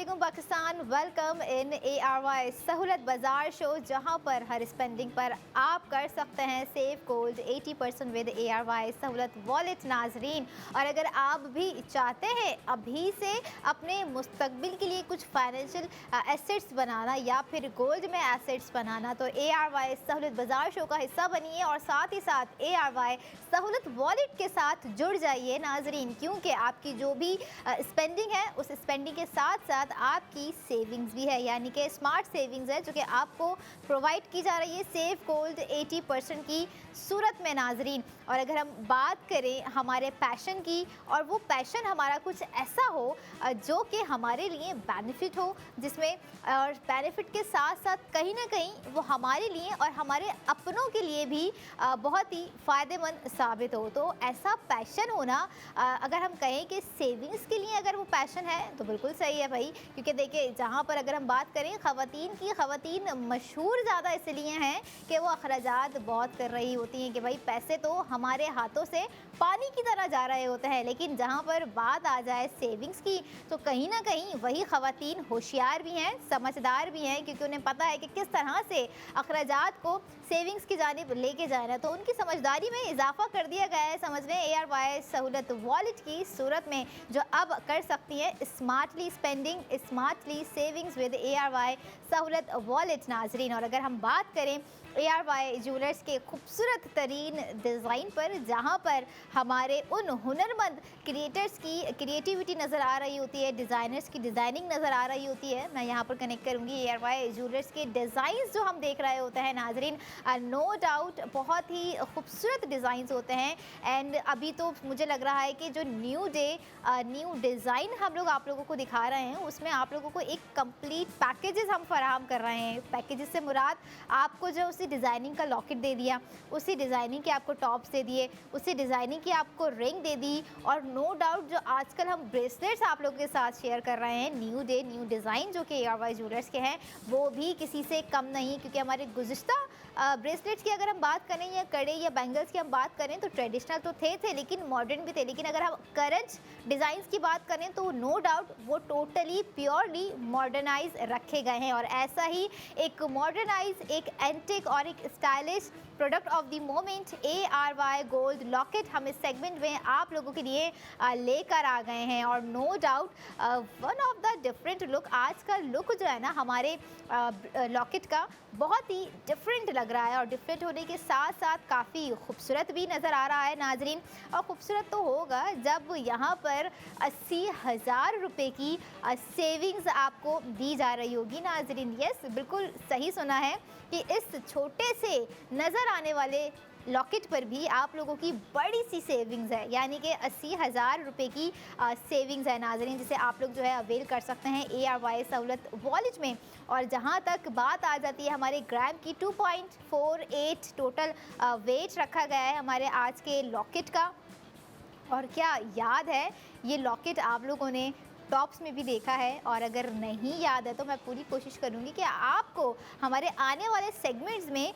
अस्सलामुअलैकुम Pakistan. Welcome in ARY Sahulat Bazaar show, जहां पर हर स्पेंडिंग पर आप कर सकते हैं सेव गोल्ड 80% विद ARY सहूलत वॉलेट। नाजरीन, और अगर आप भी चाहते हैं अभी से अपने मुस्तकबिल के लिए कुछ फाइनेंशियल एसेट्स बनाना या फिर गोल्ड में एसेट्स बनाना, तो ARY सहूलत बाज़ार शो का हिस्सा बनिए और साथ ही साथ ARY सहूलत वॉलेट के साथ जुड़ जाइए नाजरीन, क्योंकि आपकी जो भी स्पेंडिंग है उस स्पेंडिंग के साथ साथ आपकी सेविंग्स भी है, यानी कि स्मार्ट सेविंग्स है जो कि आपको प्रोवाइड की जा रही है सेव गोल्ड 80% की सूरत में नाजरीन। और अगर हम बात करें हमारे पैशन की, और वो पैशन हमारा कुछ ऐसा हो जो कि हमारे लिए बेनिफिट हो, जिसमें और बेनिफिट के साथ साथ कहीं ना कहीं वो हमारे लिए और हमारे अपनों के लिए भी बहुत ही फ़ायदेमंद साबित हो, तो ऐसा पैशन होना, अगर हम कहें कि सेविंग्स के लिए अगर वो पैशन है तो बिल्कुल सही है भाई। क्योंकि देखिए, जहाँ पर अगर हम बात करें ख़वातीन की, ख़वातीन मशहूर ज़्यादा इसलिए हैं कि वो अखराजात बहुत कर रही होती हैं कि भाई पैसे तो हमारे हाथों से पानी की तरह जा रहे होते हैं, लेकिन जहाँ पर बात आ जाए सेविंग्स की तो कहीं ना कहीं वही ख़वातीन होशियार भी हैं, समझदार भी हैं, क्योंकि उन्हें पता है कि किस तरह से अखराजात को सेविंग्स की जानिब लेके जाना। तो उनकी समझदारी में इजाफा कर दिया गया है, समझ लें, ARY सहूलत वॉलेट की सूरत में, जो अब कर सकती है smartly spending, smartly savings with ARY सहूलत वॉलेट नाजरीन। और अगर हम बात करें ARY ज्वेलर्स के खूबसूरत तरीन डिज़ाइन पर, जहाँ पर हमारे उन हुनरमंद क्रिएटर्स की क्रिएटिविटी नज़र आ रही होती है, डिज़ाइनर्स की डिज़ाइनिंग नज़र आ रही होती है, मैं यहाँ पर कनेक्ट करूँगी ARY ज्वेलर्स के डिज़ाइंस जो हम देख रहे होते हैं नाजरीन, नो डाउट बहुत ही खूबसूरत डिज़ाइंस होते हैं। एंड अभी तो मुझे लग रहा है कि जो न्यू डिज़ाइन हम लोग आप लोगों को दिखा रहे हैं, उसमें आप लोगों को एक कंप्लीट पैकेजेस हम फराहम कर रहे हैं। पैकेजेस से मुराद आपको जो उसी डिज़ाइनिंग का लॉकेट दे दिया, उसी डिज़ाइनिंग के आपको टॉप्स दे दिए, उसी डिज़ाइनिंग की आपको रिंग दे दी, और नो डाउट जो आजकल हम ब्रेसलेट्स आप लोगों के साथ शेयर कर रहे हैं, न्यू डिज़ाइन जो कि ARY ज्वेलर्स के हैं, वो भी किसी से कम नहीं। क्योंकि हमारे गुज़िश्ता ब्रेसलेट्स की अगर हम बात करें या कड़े या बैंगल्स की हम बात करें तो ट्रेडिशनल तो थे लेकिन मॉडर्न भी थे, लेकिन अगर हम करंट डिज़ाइंस की बात करें तो नो डाउट वो टोटली प्योरली मॉडर्नाइज रखे गए हैं। और ऐसा ही एक मॉडर्नाइज, एक एंटिक और एक stylish product of the moment ARY gold locket हम इस सेगमेंट में आप लोगों के लिए लेकर आ गए हैं। और no doubt one of the different look, आज का लुक जो है ना हमारे लॉकेट का बहुत ही डिफरेंट लग रहा है, और डिफरेंट होने के साथ साथ काफ़ी खूबसूरत भी नज़र आ रहा है नाजरीन। और ख़ूबसूरत तो होगा जब यहाँ पर 80,000 रुपये की सेविंग्स आपको दी जा रही होगी नाजरीन। यस, बिल्कुल सही सुना है कि इस छोटे से नज़र आने वाले लॉकेट पर भी आप लोगों की बड़ी सी सेविंग्स है, यानी कि 80,000 रुपये की सेविंग्स है नाजरीन, जिसे आप लोग जो है अवेल कर सकते हैं ARY सहूलत वॉलेट में। और जहां तक बात आ जाती है हमारे ग्राम की, 2.48 टोटल वेट रखा गया है हमारे आज के लॉकेट का। और क्या याद है, ये लॉकेट आप लोगों ने टॉप्स में भी देखा है, और अगर नहीं याद है तो मैं पूरी कोशिश करूंगी कि आपको हमारे आने वाले सेगमेंट्स में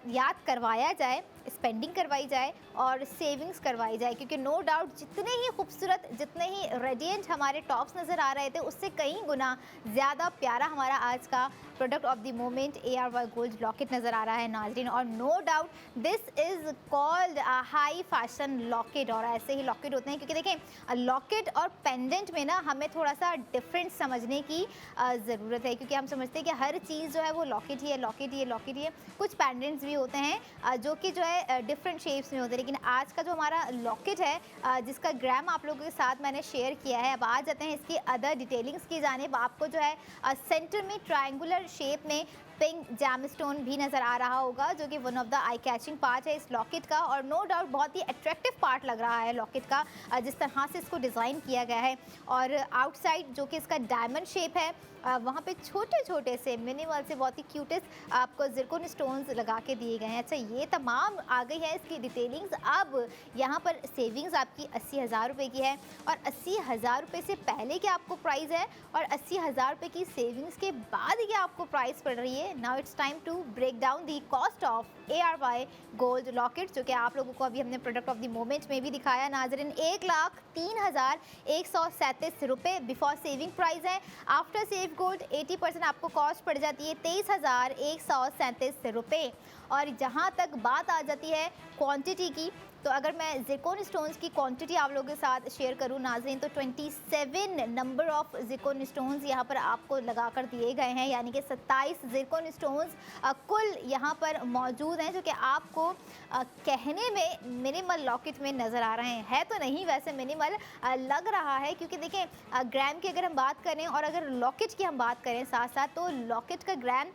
याद करवाया जाए, स्पेंडिंग करवाई जाए और सेविंग्स करवाई जाए। क्योंकि नो डाउट जितने ही खूबसूरत, जितने ही रेडिएंट हमारे टॉप्स नज़र आ रहे थे, उससे कई गुना ज़्यादा प्यारा हमारा आज का product of the moment ARY gold locket नज़र आ रहा है नाजरीन। और no doubt this is called high fashion locket, और ऐसे ही लॉकेट होते हैं, क्योंकि देखें लॉकेट और पेंडेंट में ना हमें थोड़ा सा डिफरेंट समझने की ज़रूरत है। क्योंकि हम समझते हैं कि हर चीज़ जो है वो लॉकेट ही है, लॉकेट ही है, लॉकेट ही है। कुछ पेंडेंट्स भी होते हैं जो कि जो है डिफरेंट शेप्स में होते हैं, लेकिन आज का जो हमारा लॉकेट है जिसका ग्राम आप लोगों के साथ मैंने शेयर किया है, अब आ जाते हैं इसकी अदर डिटेलिंग्स की जानिब। आपको जो है सेंटर में ट्रायंगुलर शेप में पिंक जैमस्टोन भी नज़र आ रहा होगा, जो कि one of the eye catching part है इस लॉकेट का, और नो डाउट बहुत ही अट्रैक्टिव पार्ट लग रहा है लॉकेट का जिस तरह से इसको डिज़ाइन किया गया है। और आउटसाइड जो कि इसका डायमंड शेप है, वहाँ पे छोटे छोटे से मिनिमल से बहुत ही क्यूटेस्ट आपको ज़िरकोन स्टोन्स लगा के दिए गए हैं। अच्छा, ये तमाम आ गई है इसकी डिटेलिंग्स। अब यहाँ पर सेविंग्स आपकी 80,000 रुपये की है, और 80,000 रुपये से पहले क्या आपको प्राइस है, और 80,000 रुपये की सेविंग्स के बाद क्या आपको प्राइस पड़ रही है, चलिए now it's time to break down the cost of ARY gold locket, जो कि आप लोगों को अभी हमने प्रोडक्ट ऑफ द मोमेंट में भी दिखाया नाजरीन। 1,03,137 रुपये बिफोर सेविंग प्राइस है। आफ्टर सेव गोल्ड 80% आपको कॉस्ट पड़ जाती है 23,137 रुपये। और जहाँ तक बात आ जाती है क्वांटिटी की, तो अगर मैं ज़िरकॉन स्टोन्स की क्वांटिटी आप लोगों के साथ शेयर करूं नाज़रीन, तो 27 नंबर ऑफ ज़िरकॉन स्टोन्स यहां पर आपको लगाकर दिए गए हैं, यानी कि 27 ज़िरकॉन स्टोन्स कुल यहां पर मौजूद हैं, जो कि आपको कहने में मिनिमल लॉकेट में नज़र आ रहे हैं। है तो नहीं वैसे मिनिमल लग रहा है, क्योंकि देखें ग्राम की अगर हम बात करें और अगर लॉकेट की हम बात करें साथ साथ, तो लॉकेट का ग्राम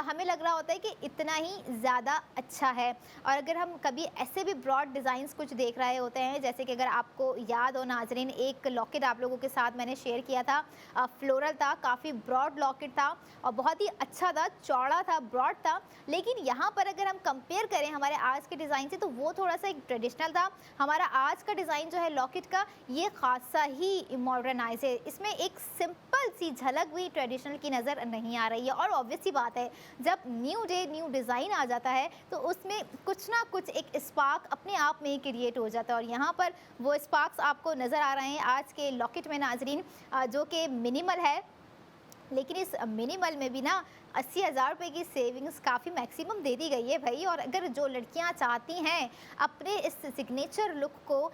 हमें लग रहा होता है कि इतना ही ज़्यादा अच्छा है। और अगर हम कभी ऐसे भी ब्रॉड डिज़ाइंस कुछ देख रहे होते हैं, जैसे कि अगर आपको याद हो नाजरीन, एक लॉकेट आप लोगों के साथ मैंने शेयर किया था, फ्लोरल था, काफ़ी ब्रॉड लॉकेट था और बहुत ही अच्छा था, चौड़ा था, ब्रॉड था। लेकिन यहाँ पर अगर हम कंपेयर करें हमारे आज के डिज़ाइन से, तो वो थोड़ा सा एक ट्रेडिशनल था। हमारा आज का डिज़ाइन जो है लॉकेट का, ये खासा ही मॉडर्नाइज है। इसमें एक सिंपल सी झलक भी ट्रेडिशनल की नज़र नहीं आ रही है। और ऑब्वियस सी बात है, जब न्यू डे न्यू डिज़ाइन आ जाता है तो उसमें कुछ ना कुछ एक स्पार्क अपने आप में ही क्रिएट हो जाता है। और यहाँ पर वो स्पार्क्स आपको नज़र आ रहे हैं आज के लॉकेट में नाजरीन, जो कि मिनिमल है। लेकिन इस मिनिमल में भी ना 80,000 रुपये की सेविंग्स काफ़ी मैक्सिमम दे दी गई है भाई। और अगर जो लड़कियां चाहती हैं अपने इस सिग्नेचर लुक को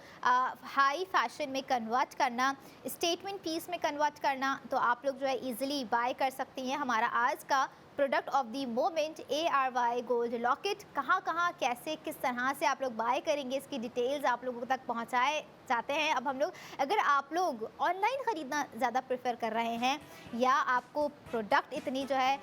हाई फैशन में कन्वर्ट करना, स्टेटमेंट पीस में कन्वर्ट करना, तो आप लोग जो है इजीली बाय कर सकती हैं हमारा आज का product of the moment ARY gold locket. कहाँ कैसे किस तरह से आप लोग बाय करेंगे, इसकी डिटेल्स आप लोगों तक पहुँचाए चाहते हैं। अब हम लोग, अगर आप लोग ऑनलाइन ख़रीदना ज़्यादा प्रेफर कर रहे हैं, या आपको प्रोडक्ट इतनी जो है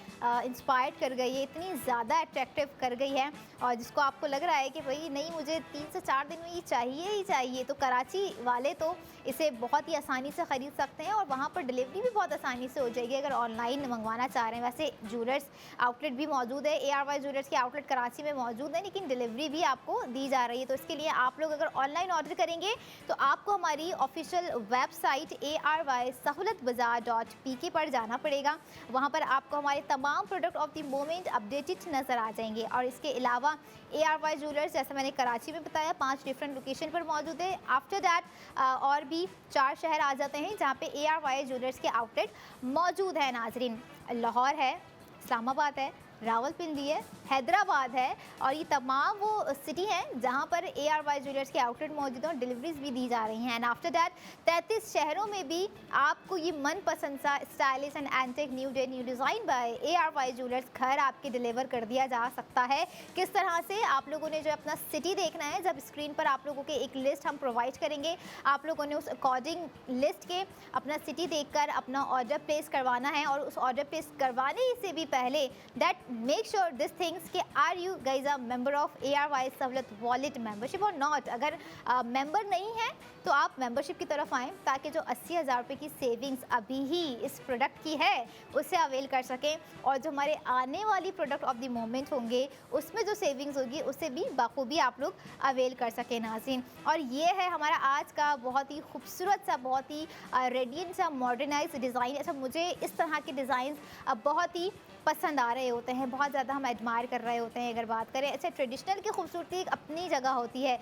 इंस्पायर्ड कर गई है, इतनी ज़्यादा अट्रैक्टिव कर गई है, और जिसको आपको लग रहा है कि भाई नहीं मुझे 3 से 4 दिन में ये चाहिए ही चाहिए, तो कराची वाले तो इसे बहुत ही आसानी से ख़रीद सकते हैं और वहाँ पर डिलीवरी भी बहुत आसानी से हो जाएगी अगर ऑनलाइन मंगवाना चाह रहे हैं। वैसे ज्वेलर्स आउटलेट भी मौजूद है, ARY ज्वेलर्स के आउटलेट कराची में मौजूद है, लेकिन डिलीवरी भी आपको दी जा रही है। तो इसके लिए आप लोग अगर ऑनलाइन ऑर्डर करेंगे तो आपको हमारी ऑफिशियल वेबसाइट ARYSahulatbazaar.pk पर जाना पड़ेगा। वहाँ पर आपको हमारे तमाम product of the moment updated नज़र आ जाएंगे। और इसके अलावा ARY ज्वेलर्स, जैसे मैंने कराची में बताया, 5 डिफरेंट लोकेशन पर मौजूद है। आफ्टर दैट और भी 4 शहर आ जाते हैं जहाँ पे ARY ज्वेलर्स के आउटलेट मौजूद है नाजरीन। लाहौर है, इस्लामाबाद है, रावलपिंडी है, हैदराबाद है, और ये तमाम वो सिटी हैं जहाँ पर ARY ज्वेलर्स के आउटलेट मौजूद हैं और डिलीवरीज भी दी जा रही हैं। एंड आफ्टर दैट 33 शहरों में भी आपको ये मनपसंद सा stylish and antique new day new design by ARY jewellers घर आपके डिलीवर कर दिया जा सकता है। किस तरह से आप लोगों ने जो अपना सिटी देखना है, जब स्क्रीन पर आप लोगों के एक लिस्ट हम प्रोवाइड करेंगे, आप लोगों ने उस अकॉर्डिंग लिस्ट के अपना सिटी देखकर अपना ऑर्डर प्लेस करवाना है। और उस ऑर्डर प्लेस करवाने से भी पहले that make sure this things कि are you guys a member of ARY सहूलत वॉलेट मेंबरशिप और नॉट। अगर मेंबर नहीं है तो आप मेंबरशिप की तरफ आएँ, ताकि जो 80,000 रुपये की सेविंग्स अभी ही इस प्रोडक्ट की है उससे अवेल कर सकें, और जो हमारे आने वाली प्रोडक्ट ऑफ द मोमेंट होंगे उसमें जो सेविंग्स होगी उससे भी बाखूबी आप लोग अवेल कर सकें नाज़रीन। और ये है हमारा आज का बहुत ही खूबसूरत सा, बहुत ही रेडियंट सा मॉडर्नाइज डिज़ाइन। अच्छा, मुझे इस तरह के डिज़ाइन बहुत ही पसंद आ रहे होते हैं, बहुत ज़्यादा हम एडमायर कर रहे होते हैं अगर बात करें। अच्छा, ट्रेडिशनल की खूबसूरती एक अपनी जगह होती है,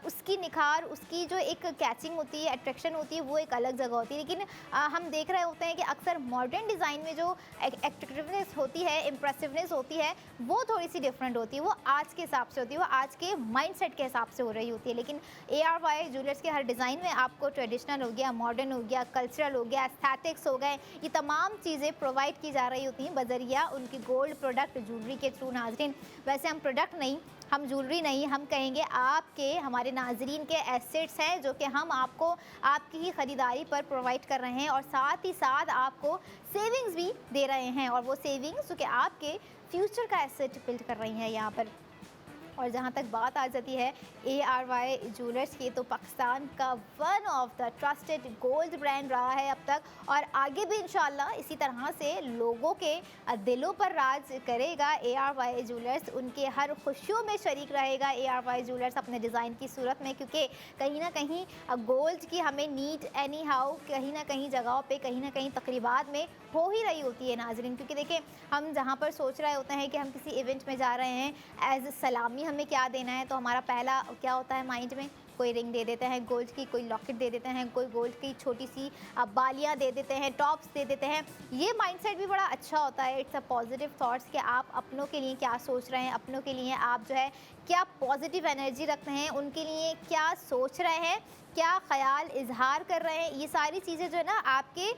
उसकी निखार, उसकी जो एक कैचिंग होती है, अट्रैक्शन होती है, वो एक अलग जगह होती है। लेकिन हम देख रहे होते हैं कि अक्सर मॉडर्न डिज़ाइन में जो एट्रैक्टिवनेस होती है, इम्प्रेसिवनेस होती है, वो थोड़ी सी डिफरेंट होती है, वो आज के हिसाब से होती है, वो आज के माइंडसेट के हिसाब से हो रही होती है। लेकिन ARY ज्वेलर्स के हर डिज़ाइन में आपको ट्रेडिशनल हो गया, मॉडर्न हो गया, कल्चरल हो गया, एस्थेटिक्स हो गए, ये तमाम चीज़ें प्रोवाइड की जा रही होती हैं बजरिया उनकी गोल्ड प्रोडक्ट ज्वेलरी के थ्रू नाजरीन। वैसे हम प्रोडक्ट नहीं, हम ज्वेलरी नहीं, हम कहेंगे आपके, हमारे नाजरीन के एसेट्स हैं, जो कि हम आपको आपकी ही ख़रीदारी पर प्रोवाइड कर रहे हैं, और साथ ही साथ आपको सेविंग्स भी दे रहे हैं। और वो सेविंग्स जो कि आपके फ्यूचर का एसेट बिल्ड कर रही हैं यहाँ पर। और जहाँ तक बात आ जाती है ARY ज्वेलर्स की, तो पाकिस्तान का one of the trusted gold brand रहा है अब तक, और आगे भी इंशाल्लाह इसी तरह से लोगों के दिलों पर राज करेगा ARY ज्वेलर्स। उनके हर खुशियों में शरीक रहेगा ARY ज्वेलर्स अपने डिज़ाइन की सूरत में, क्योंकि कहीं ना कहीं गोल्ड की हमें नीड एनी हाउ कहीं ना कहीं जगहों पे कहीं ना कहीं तकरीबात में हो ही रही होती है नाजरीन। क्योंकि देखिए, हम जहाँ पर सोच रहे होते हैं कि हम किसी इवेंट में जा रहे हैं, एज सलामी हमें क्या देना है, तो हमारा पहला क्या होता है माइंड में, कोई रिंग दे देते हैं गोल्ड की, कोई लॉकेट दे देते हैं, कोई गोल्ड की छोटी सी बालियाँ दे देते हैं, टॉप्स दे देते हैं। ये माइंडसेट भी बड़ा अच्छा होता है। इट्स अ पॉजिटिव थॉट्स कि आप अपनों के लिए क्या सोच रहे हैं, अपनों के लिए आप जो है क्या पॉजिटिव एनर्जी रखते हैं, उनके लिए क्या सोच रहे हैं, क्या ख्याल इजहार कर रहे हैं। ये सारी चीज़ें जो है ना आपके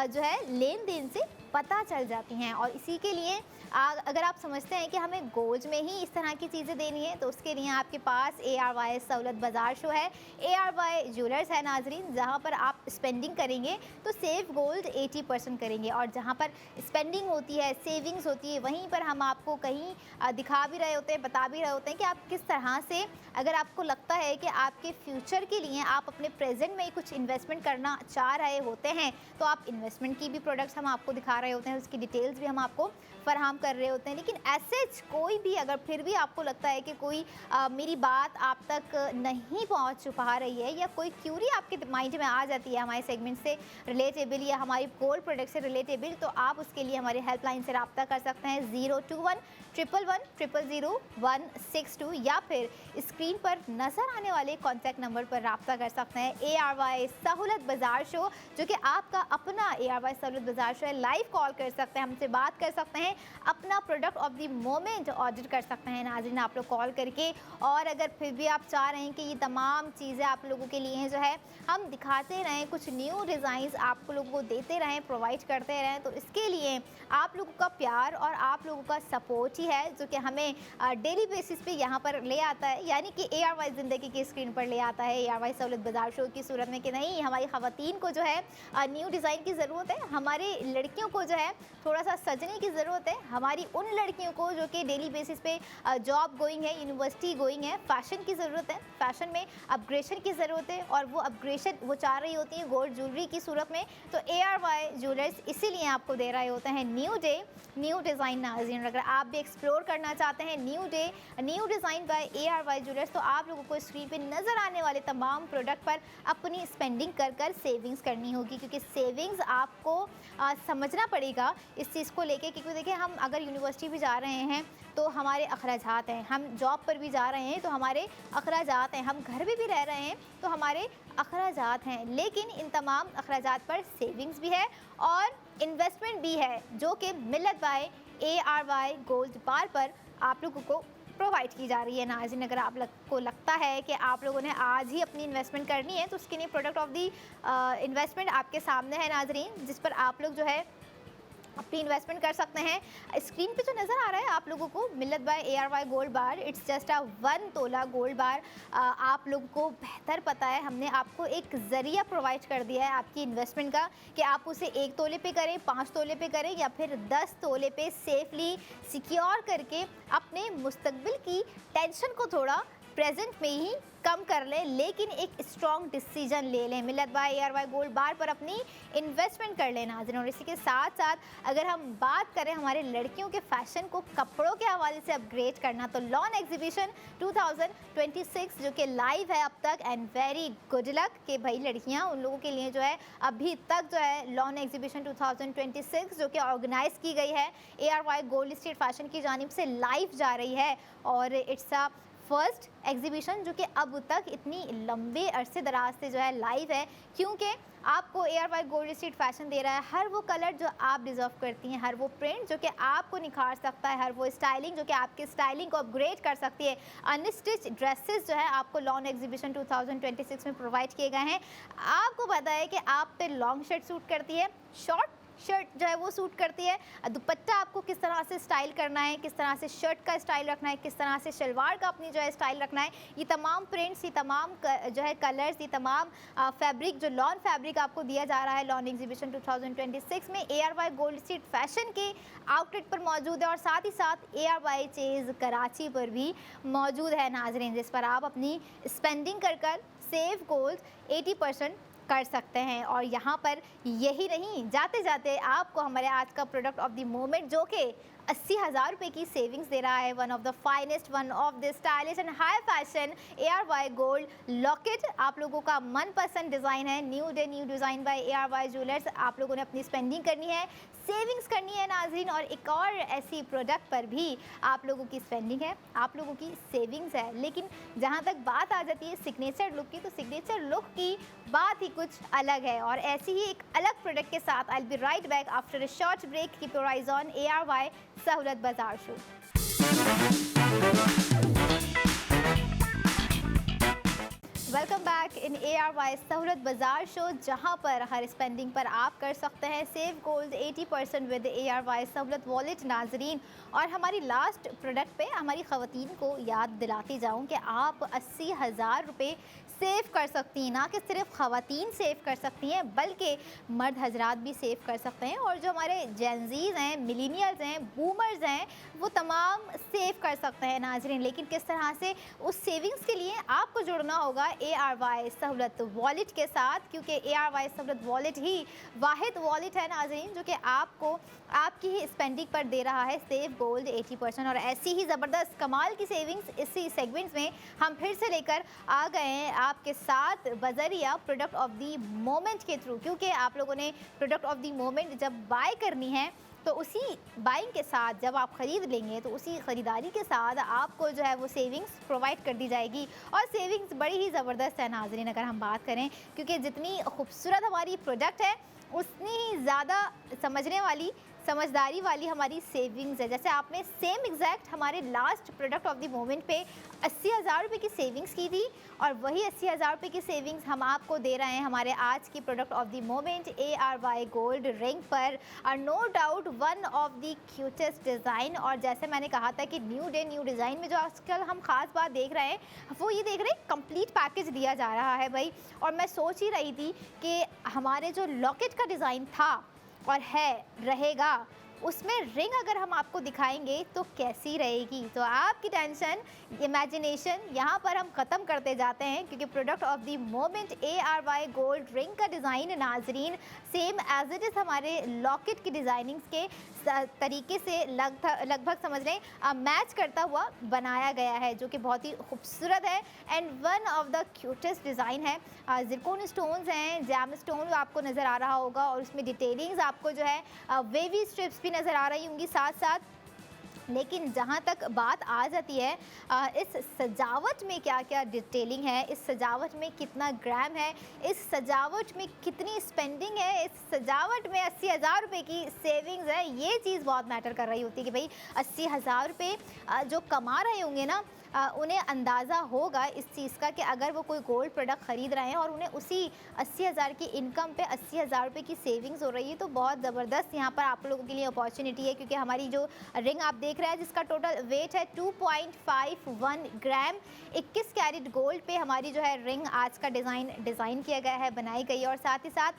जो है लेन देन से पता चल जाती हैं। और इसी के लिए अगर आप समझते हैं कि हमें गोल्ड में ही इस तरह की चीज़ें देनी है, तो उसके लिए आपके पास ARY सहूलत बाज़ार शो है, ARY ज्वेलर्स है नाजरीन, जहां पर आप स्पेंडिंग करेंगे तो सेव गोल्ड 80% करेंगे, और जहां पर स्पेंडिंग होती है, सेविंग्स होती है, वहीं पर हम आपको कहीं दिखा भी रहे होते हैं, बता भी रहे होते हैं कि आप किस तरह से, अगर आपको लगता है कि आपके फ्यूचर के लिए आप अपने प्रेजेंट में कुछ इन्वेस्टमेंट करना चाह रहे होते हैं, तो आप इन्वेस्टमेंट की भी प्रोडक्ट्स हम आपको दिखा रहे होते हैं, उसकी डिटेल्स भी हम आपको फराहम कर रहे होते हैं। लेकिन ऐसे कोई भी अगर फिर भी आपको लगता है कि कोई मेरी बात आप तक नहीं पहुंच पा रही है, या कोई क्यूरी आपके माइंड में आ जाती है हमारे सेगमेंट से रिलेटेबल या हमारी गोल्ड प्रोडक्ट से रिलेटेबल, तो आप उसके लिए हमारे हेल्पलाइन से रब्ता कर सकते हैं 021-111-00162, या फिर स्क्रीन पर नज़र आने वाले कॉन्टैक्ट नंबर पर रब्ता कर सकते हैं। ARY सहूलत बाज़ार शो, जो कि आपका अपना ARY सहूलत बाज़ार शो है, लाइव कॉल कर सकते हैं, हमसे बात कर सकते हैं, अपना product of the moment order कर सकते हैं नाज़रीन आप लोग कॉल करके। और अगर फिर भी आप चाह रहे हैं कि ये तमाम चीज़ें आप लोगों के लिए जो है हम दिखाते रहें, कुछ न्यू डिज़ाइंस आप लोगों को देते रहें, प्रोवाइड करते रहें, तो इसके लिए आप लोगों का प्यार और आप लोगों का सपोर्ट ही है जो कि हमें डेली बेसिस पे यहाँ पर ले आता है, यानी कि ARY ज़िंदगी की स्क्रीन पर ले आता है ARY सहूलत बाज़ार शो की सूरत में, कि नहीं हमारी ख़वातीन को जो है न्यू डिज़ाइन की ज़रूरत है, हमारी लड़कियों को जो है थोड़ा सा सजने की ज़रूरत है, हमारी उन लड़कियों को जो कि डेली बेसिस पे जॉब गोइंग है, यूनिवर्सिटी गोइंग है, फैशन की ज़रूरत है, फैशन में अपग्रेशन की ज़रूरत है, और वो अपग्रेशन वो चाह रही होती है गोल्ड ज्वेलरी की सूरत में, तो ARY ज्वेलर्स इसीलिए आपको दे रहे होते हैं न्यू डे न्यू डिज़ाइन नाज़रीन। अगर आप भी एक्सप्लोर करना चाहते हैं new day new design by ARY jewellers, तो आप लोगों को स्क्रीन पे नज़र आने वाले तमाम प्रोडक्ट पर अपनी स्पेंडिंग कर सेविंग्स करनी होगी, क्योंकि सेविंग्स आपको समझना पड़ेगा इस चीज़ को लेके। क्योंकि देखिए, हम अगर यूनिवर्सिटी भी जा रहे हैं तो हमारे अखराजात हैं, हम जॉब पर भी जा रहे हैं तो हमारे अखराजात हैं, हम घर में भी रह रहे हैं तो हमारे अखराजात हैं, लेकिन इन तमाम अखराजात पर सेविंग्स भी है और इन्वेस्टमेंट भी है, जो कि मिल्लत बाय ARY गोल्ड बार पर आप लोगों को प्रोवाइड की जा रही है नाज़रीन। अगर आप को लगता है कि आप लोगों ने आज ही अपनी इन्वेस्टमेंट करनी है, तो उसके लिए प्रोडक्ट ऑफ दी इन्वेस्टमेंट आपके सामने है नाज़रीन, जिस पर आप लोग जो है अपनी इन्वेस्टमेंट कर सकते हैं। स्क्रीन पे जो नज़र आ रहा है आप लोगों को Millat by ARY gold bar, it's just a 1 tola gold बार। आप लोगों को बेहतर पता है, हमने आपको एक ज़रिया प्रोवाइड कर दिया है आपकी इन्वेस्टमेंट का, कि आप उसे 1 तोले पे करें, 5 तोले पे करें, या फिर 10 तोले पे सेफली सिक्योर करके अपने मुस्तकबिल की टेंशन को थोड़ा प्रेजेंट में ही कम कर लें, लेकिन एक स्ट्रॉन्ग डिसीजन ले लें। मिल्लत बाय ARY गोल्ड बार पर अपनी इन्वेस्टमेंट कर लें नाज़रीन। और इसी के साथ साथ अगर हम बात करें हमारे लड़कियों के फैशन को कपड़ों के हवाले से अपग्रेड करना, तो लॉन एग्जीबिशन 2026 जो कि लाइव है अब तक, एंड वेरी गुड लक कि भाई लड़कियां उन लोगों के लिए जो है अभी तक जो है लॉन एग्जीबिशन 2026 जो कि ऑर्गेनाइज की गई है ARY गोल्ड स्ट्रीट फैशन की जानिब से लाइव जा रही है, और इट्स अ फर्स्ट एग्जीबिशन जो कि अब तक इतनी लंबे अरसे दराज से जो है लाइव है, क्योंकि आपको ARY गोल्ड स्ट्रीट फैशन दे रहा है हर वो कलर जो आप डिज़र्व करती हैं, हर वो प्रिंट जो कि आपको निखार सकता है, हर वो स्टाइलिंग जो कि आपकी स्टाइलिंग को अपग्रेड कर सकती है। अनस्टिच ड्रेसेस जो है आपको लॉन एग्जीबिशन 2026 में प्रोवाइड किए गए हैं। आपको पता है कि आप पे लॉन्ग शर्ट सूट करती है, शॉर्ट शर्ट जो है वो सूट करती है, दुपट्टा आपको किस तरह से स्टाइल करना है, किस तरह से शर्ट का स्टाइल रखना है, किस तरह से शलवार का अपनी जो है स्टाइल रखना है, ये तमाम प्रिंट्स, ये तमाम जो है कलर्स, ये तमाम फैब्रिक, जो लॉन फैब्रिक आपको दिया जा रहा है लॉन एग्जीबिशन 2026 में ARY गोल्ड स्ट्रीट फैशन के आउटलेट पर मौजूद है और साथ ही साथ ARY चेज़ कराची पर भी मौजूद है नाजरीन, जिस पर आप अपनी स्पेंडिंग कर कर सेव गोल्ड 80% कर सकते हैं। और यहाँ पर यही नहीं, जाते जाते आपको हमारे आज का प्रोडक्ट ऑफ द मोमेंट जो कि 80,000 रुपये की सेविंग्स दे रहा है, one of the finest, one of the stylish and high fashion ARY gold locket, आप लोगों का मनपसंद डिज़ाइन है, new day new design by ARY jewellers. आप लोगों ने अपनी स्पेंडिंग करनी है, सेविंग्स करनी है नाज़रीन, और एक और ऐसी प्रोडक्ट पर भी आप लोगों की स्पेंडिंग है, आप लोगों की सेविंग्स है। लेकिन जहाँ तक बात आ जाती है सिग्नेचर लुक की, तो सिग्नेचर लुक की बात ही कुछ अलग है। और ऐसी ही एक अलग प्रोडक्ट के साथ I will be right back after a short break. Keep your eyes on ARY Sahulat Bazaar show. Welcome back in ARY Sahulat Bazaar show, जहां पर हर स्पेंडिंग पर आप कर सकते हैं सेव गोल्ड 80% विद ARY सहूलत वॉलेट नाजरीन। और हमारी लास्ट प्रोडक्ट पे हमारी ख़वातीन को याद दिलाती जाऊं कि आप 80,000 रुपये सेव कर सकती हैं, ना कि सिर्फ ख़वातीन सेव कर सकती हैं बल्कि मर्द हजरात भी सेव कर सकते हैं। और जो हमारे जेनजीज हैं, मिलीनियल्स हैं, बूमर्स हैं, वो तमाम सेव कर सकते हैं नाजरीन। लेकिन किस तरह से, उस सेविंग्स के लिए आपको जुड़ना होगा ARY सहूलत वॉलेट के साथ, क्योंकि ARY सहूलत वॉलेट ही वाहिद वॉलेट है नाजरीन जो कि आपको आपकी ही स्पेंडिंग पर दे रहा है सेव गोल्ड 80%। और ऐसी ही ज़बरदस्त कमाल की सेविंग्स इसी सेगमेंट्स में हम फिर से लेकर आ गए हैं आपके साथ बजरिया प्रोडक्ट ऑफ द मोमेंट के थ्रू, क्योंकि आप लोगों ने प्रोडक्ट ऑफ द मोमेंट जब बाय करनी है तो उसी बाइंग के साथ, जब आप ख़रीद लेंगे तो उसी ख़रीदारी के साथ आपको जो है वो सेविंग्स प्रोवाइड कर दी जाएगी। और सेविंग्स बड़ी ही ज़बरदस्त है नाजरीन अगर हम बात करें, क्योंकि जितनी खूबसूरत हमारी प्रोडक्ट है उतनी ही ज़्यादा समझदारी वाली हमारी सेविंग्स है। जैसे आपने सेम एग्जैक्ट हमारे last product of the moment पे 80,000 रुपये की सेविंग्स की थी, और वही 80,000 रुपये की सेविंग्स हम आपको दे रहे हैं हमारे आज की product of the moment ARY gold ring पर। और no doubt one of the cutest design. और जैसे मैंने कहा था कि न्यू डे न्यू डिज़ाइन में जो आजकल हम ख़ास बात देख रहे हैं वो ये देख रहे हैं कंप्लीट पैकेज दिया जा रहा है भाई। और मैं सोच ही रही थी कि हमारे जो लॉकेट का डिज़ाइन था और है, रहेगा, उसमें रिंग अगर हम आपको दिखाएंगे तो कैसी रहेगी। तो आपकी टेंशन, इमेजिनेशन यहाँ पर हम ख़त्म करते जाते हैं, क्योंकि product of the moment ARY gold ring का डिज़ाइन नाजरीन सेम एज इट इज़ हमारे लॉकेट की डिज़ाइनिंग्स के तरीके से लगभग समझ रहे हैं मैच करता हुआ बनाया गया है, जो कि बहुत ही खूबसूरत है and one of the cutest design है। ज़िरकोन स्टोन्स हैं, जैम स्टोन आपको नज़र आ रहा होगा, और उसमें डिटेलिंग्स आपको जो है वेवी स्ट्रिप्स भी नज़र आ रही होंगी साथ साथ। लेकिन जहाँ तक बात आ जाती है इस सजावट में क्या क्या डिटेलिंग है, इस सजावट में कितना ग्राम है, इस सजावट में कितनी स्पेंडिंग है, इस सजावट में 80,000 रुपये की सेविंग्स है, ये चीज़ बहुत मैटर कर रही होती है कि भाई 80,000 रुपये जो कमा रहे होंगे ना, उन्हें अंदाज़ा होगा इस चीज़ का कि अगर वो कोई गोल्ड प्रोडक्ट ख़रीद रहे हैं और उन्हें उसी 80,000 की इनकम पे 80,000 रुपये की सेविंग्स हो रही है, तो बहुत ज़बरदस्त यहाँ पर आप लोगों के लिए अपॉर्चुनिटी है। क्योंकि हमारी जो रिंग आप देख रहे हैं जिसका टोटल वेट है 2.51 ग्राम, 21 कैरेट गोल्ड पे हमारी जो है रिंग आज का डिज़ाइन किया गया है, बनाई गई है। और साथ ही साथ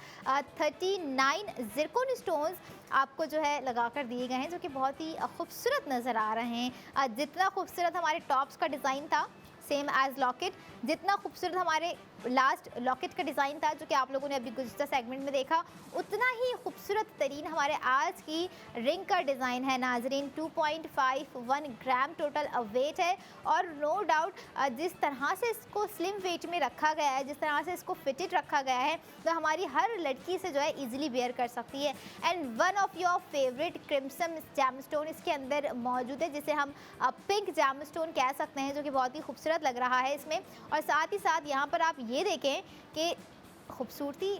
39 ज़िरकोन स्टोन्स आपको जो है लगा कर दिए गए हैं, जो कि बहुत ही खूबसूरत नज़र आ रहे हैं। जितना खूबसूरत हमारे टॉप्स का डिज़ाइन था सेम एज लॉकेट, जितना खूबसूरत हमारे लास्ट लॉकेट का डिज़ाइन था जो कि आप लोगों ने अभी गुज़श्ता सेगमेंट में देखा, उतना ही खूबसूरत तरीन हमारे आज की रिंग का डिज़ाइन है नाजरीन। 2.51 ग्राम टोटल वेट है, और नो डाउट जिस तरह से इसको स्लिम वेट में रखा गया है, जिस तरह से इसको फिटेड रखा गया है, तो हमारी हर लड़की से जो है ईजिली वेयर कर सकती है। And one of your favourite crimson gemstone इसके अंदर मौजूद है, जिसे हम पिंक जैमस्टोन कह सकते हैं, जो कि बहुत ही खूबसूरत लग रहा है इसमें। और साथ ही साथ यहाँ पर आप ये देखें कि खूबसूरती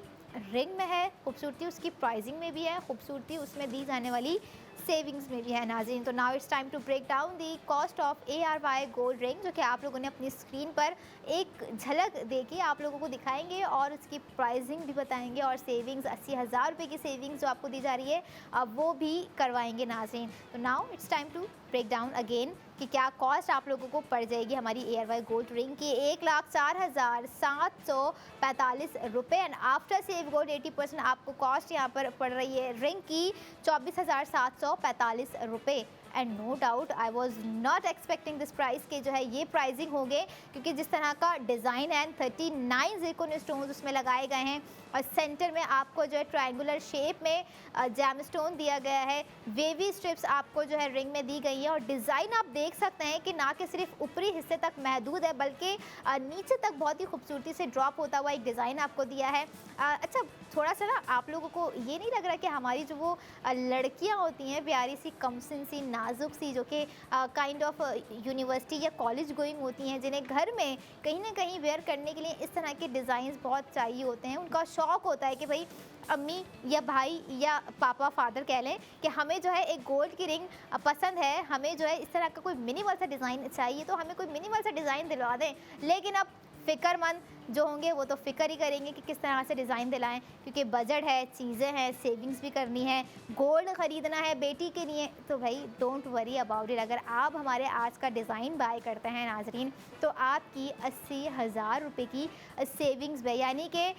रिंग में है, खूबसूरती उसकी प्राइसिंग में भी है, खूबसूरती उसमें दी जाने वाली सेविंग्स में भी है नाज़रीन। तो now it's time to break down the cost of ARY gold ring, जो कि आप लोगों ने अपनी स्क्रीन पर एक झलक देखी, आप लोगों को दिखाएंगे और उसकी प्राइसिंग भी बताएंगे, और सेविंग्स 80,000 रुपये की सेविंग्स जो आपको दी जा रही है वो भी करवाएंगे नाज़रीन। तो now it's time to break down again कि क्या कॉस्ट आप लोगों को पड़ जाएगी हमारी ARY गोल्ड रिंग की 1,04,745 रुपये, एंड आफ्टर सेव गोल्ड 80% आपको कॉस्ट यहाँ पर पड़ रही है रिंग की 24,745 रुपये। And no doubt I was not expecting this price के जो है ये प्राइसिंग होंगे, क्योंकि जिस तरह का डिज़ाइन है 39 ज़िरकोन स्टोन्स उसमें लगाए गए हैं, और सेंटर में आपको जो है ट्रायंगुलर शेप में जैम स्टोन दिया गया है, वेवी स्ट्रिप्स आपको जो है रिंग में दी गई है, और डिज़ाइन आप देख सकते हैं कि ना कि सिर्फ ऊपरी हिस्से तक महदूद है बल्कि नीचे तक बहुत ही खूबसूरती से ड्रॉप होता हुआ एक डिज़ाइन आपको दिया है। अच्छा, थोड़ा सा ना आप लोगों को ये नहीं लग रहा कि हमारी जो वो लड़कियां होती हैं प्यारी सी, कमसिन सी, नाजुक सी, जो कि काइंड ऑफ यूनिवर्सिटी या कॉलेज गोइंग होती हैं, जिन्हें घर में कहीं ना कहीं वेयर करने के लिए इस तरह के डिज़ाइंस बहुत चाहिए होते हैं, उनका शौक़ होता है कि भाई अम्मी या भाई या पापा, फादर कह लें, कि हमें जो है एक गोल्ड की रिंग पसंद है, हमें जो है इस तरह का कोई मिनिमल सा डिज़ाइन चाहिए, तो हमें कोई मिनिमल सा डिज़ाइन दिलवा दें। लेकिन अब फ़िक्रमंद जो होंगे वो तो फ़िक्र ही करेंगे कि किस तरह से डिज़ाइन दिलाएं, क्योंकि बजट है, चीज़ें हैं, सेविंग्स भी करनी है, गोल्ड ख़रीदना है बेटी के लिए। तो भाई डोंट वरी अबाउट इट, अगर आप हमारे आज का डिज़ाइन बाय करते हैं नाजरीन, तो आपकी 80,000 रुपये की सेविंग्स है, यानी कि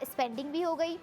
स्पेंडिंग भी हो गई,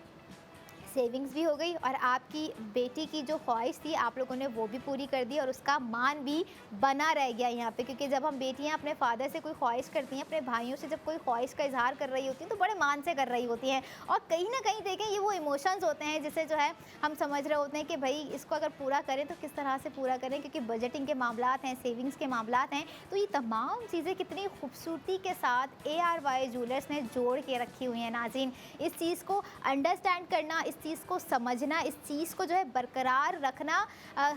सेविंग्स भी हो गई, और आपकी बेटी की जो ख्वाहिश थी आप लोगों ने वो भी पूरी कर दी, और उसका मान भी बना रह गया यहाँ पे। क्योंकि जब हम बेटियाँ अपने फादर से कोई ख्वाहिश करती हैं, अपने भाइयों से जब कोई ख्वाहिश का इजहार कर रही होती हैं, तो बड़े मान से कर रही होती हैं, और कहीं ना कहीं देखें ये वो इमोशंस होते हैं जिसे जो है हम समझ रहे होते हैं कि भाई इसको अगर पूरा करें तो किस तरह से पूरा करें, क्योंकि बजटिंग के मामलात हैं, सेविंग्स के मामलात हैं। तो ये तमाम चीज़ें कितनी खूबसूरती के साथ ARY ज्वेलर्स ने जोड़ के रखी हुई हैं नाज़रीन। इस चीज़ को अंडरस्टैंड करना, इस चीज़ को समझना, इस चीज़ को जो है बरकरार रखना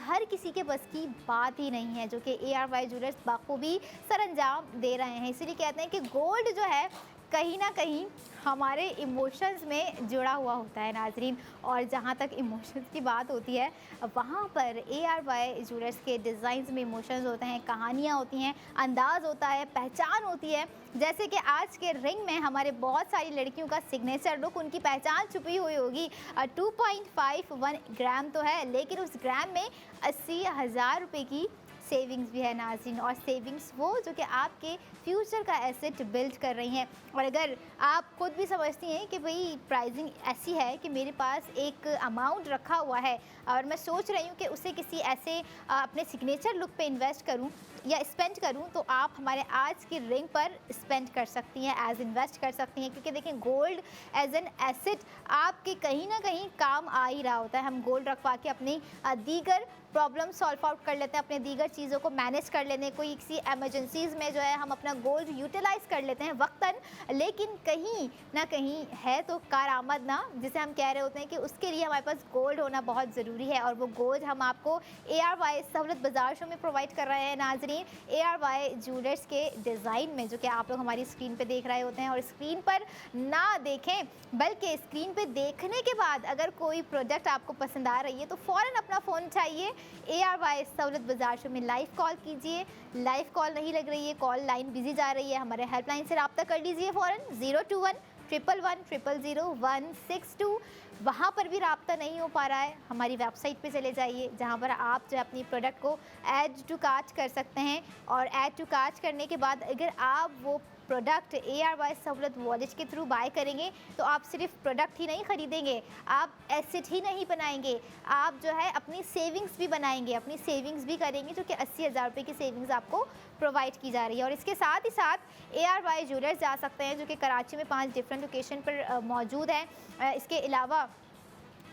हर किसी के बस की बात ही नहीं है, जो कि ARY ज्वेलर्स बाखूबी सरअंजाम दे रहे हैं। इसीलिए कहते हैं कि गोल्ड जो है कहीं ना कहीं हमारे इमोशंस में जुड़ा हुआ होता है नाजरीन, और जहाँ तक इमोशंस की बात होती है वहाँ पर ARY ज्वेलर्स के डिज़ाइंस में इमोशंस होते हैं, कहानियाँ होती हैं, अंदाज़ होता है, पहचान होती है। जैसे कि आज के रिंग में हमारे बहुत सारी लड़कियों का सिग्नेचर लुक, उनकी पहचान छुपी हुई होगी। 2.51 ग्राम तो है, लेकिन उस ग्राम में 80,000 रुपये की सेविंग्स भी है नाज़रीन, और सेविंग्स वो जो कि आपके फ्यूचर का एसेट बिल्ड कर रही हैं। और अगर आप खुद भी समझती हैं कि भाई प्राइसिंग ऐसी है कि मेरे पास एक अमाउंट रखा हुआ है और मैं सोच रही हूँ कि उसे किसी ऐसे अपने सिग्नेचर लुक पे इन्वेस्ट करूँ या स्पेंड करूँ, तो आप हमारे आज की रिंग पर स्पेंड कर सकती हैं, एज इन्वेस्ट कर सकती हैं। क्योंकि देखें गोल्ड एज एन एसेट आपके कहीं ना कहीं काम आ ही रहा होता है। हम गोल्ड रखवा के अपनी दीगर प्रॉब्लम सॉल्व आउट कर लेते हैं, अपने दीगर चीज़ों को मैनेज कर लेते हैं, कोई किसी एमरजेंसीज़ में जो है हम अपना गोल्ड यूटिलाइज़ कर लेते हैं वक्तन। लेकिन कहीं ना कहीं है तो कारआमद ना, जिसे हम कह रहे होते हैं कि उसके लिए हमारे पास गोल्ड होना बहुत ज़रूरी है, और वो गोल्ड हम आपको ARY सहूलत बाज़ार शो में प्रोवाइड कर रहे हैं नाजरीन, ARY ज्वेलर्स के डिज़ाइन में, जो कि आप लोग हमारी स्क्रीन पे देख रहे होते हैं। और स्क्रीन पर ना देखें बल्कि स्क्रीन पे देखने के बाद अगर कोई प्रोडक्ट आपको पसंद आ रही है तो फ़ौरन अपना फ़ोन चाहिए, ARY सहूलत बाज़ार शो में लाइव कॉल कीजिए। लाइव कॉल नहीं लग रही है, कॉल लाइन बिजी जा रही है, हमारे हेल्पलाइन से रब्ता कर लीजिए फ़ौरन 021-111-000-162। वहाँ पर भी रब्ता नहीं हो पा रहा है, हमारी वेबसाइट पे चले जाइए, जहाँ पर आप जो अपनी प्रोडक्ट को ऐड टू कार्ट कर सकते हैं। और ऐड टू कार्ट करने के बाद अगर आप वो प्रोडक्ट ARY सहूलत वॉलेट के थ्रू बाय करेंगे तो आप सिर्फ प्रोडक्ट ही नहीं ख़रीदेंगे, आप एसेट ही नहीं बनाएंगे, आप जो है अपनी सेविंग्स भी बनाएंगे, अपनी सेविंग्स भी करेंगे, जो कि 80,000 रुपये की सेविंग्स आपको प्रोवाइड की जा रही है। और इसके साथ ही साथ ARY ज्वेलर्स जा सकते हैं, जो कि कराची में 5 डिफरेंट लोकेशन पर मौजूद है। इसके अलावा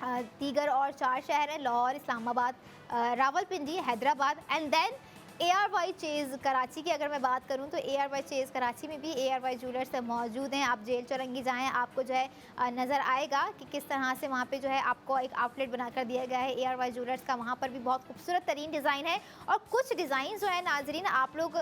दीगर और 4 शहर हैं, Lahore, Islamabad, Rawalpindi, Hyderabad, and then ARY चेज़ कराची की अगर मैं बात करूं तो ARY चेज़ कराची में भी ARY ज्वेलर्स मौजूद हैं। आप जेल चौरंगी जाएँ, आपको जो है नज़र आएगा कि किस तरह से वहाँ पे जो है आपको एक आउटलेट बनाकर दिया गया है ARY ज्वेलर्स का। वहाँ पर भी बहुत खूबसूरत तरीन डिज़ाइन है और कुछ डिज़ाइन जो है नाज़रीन आप लोग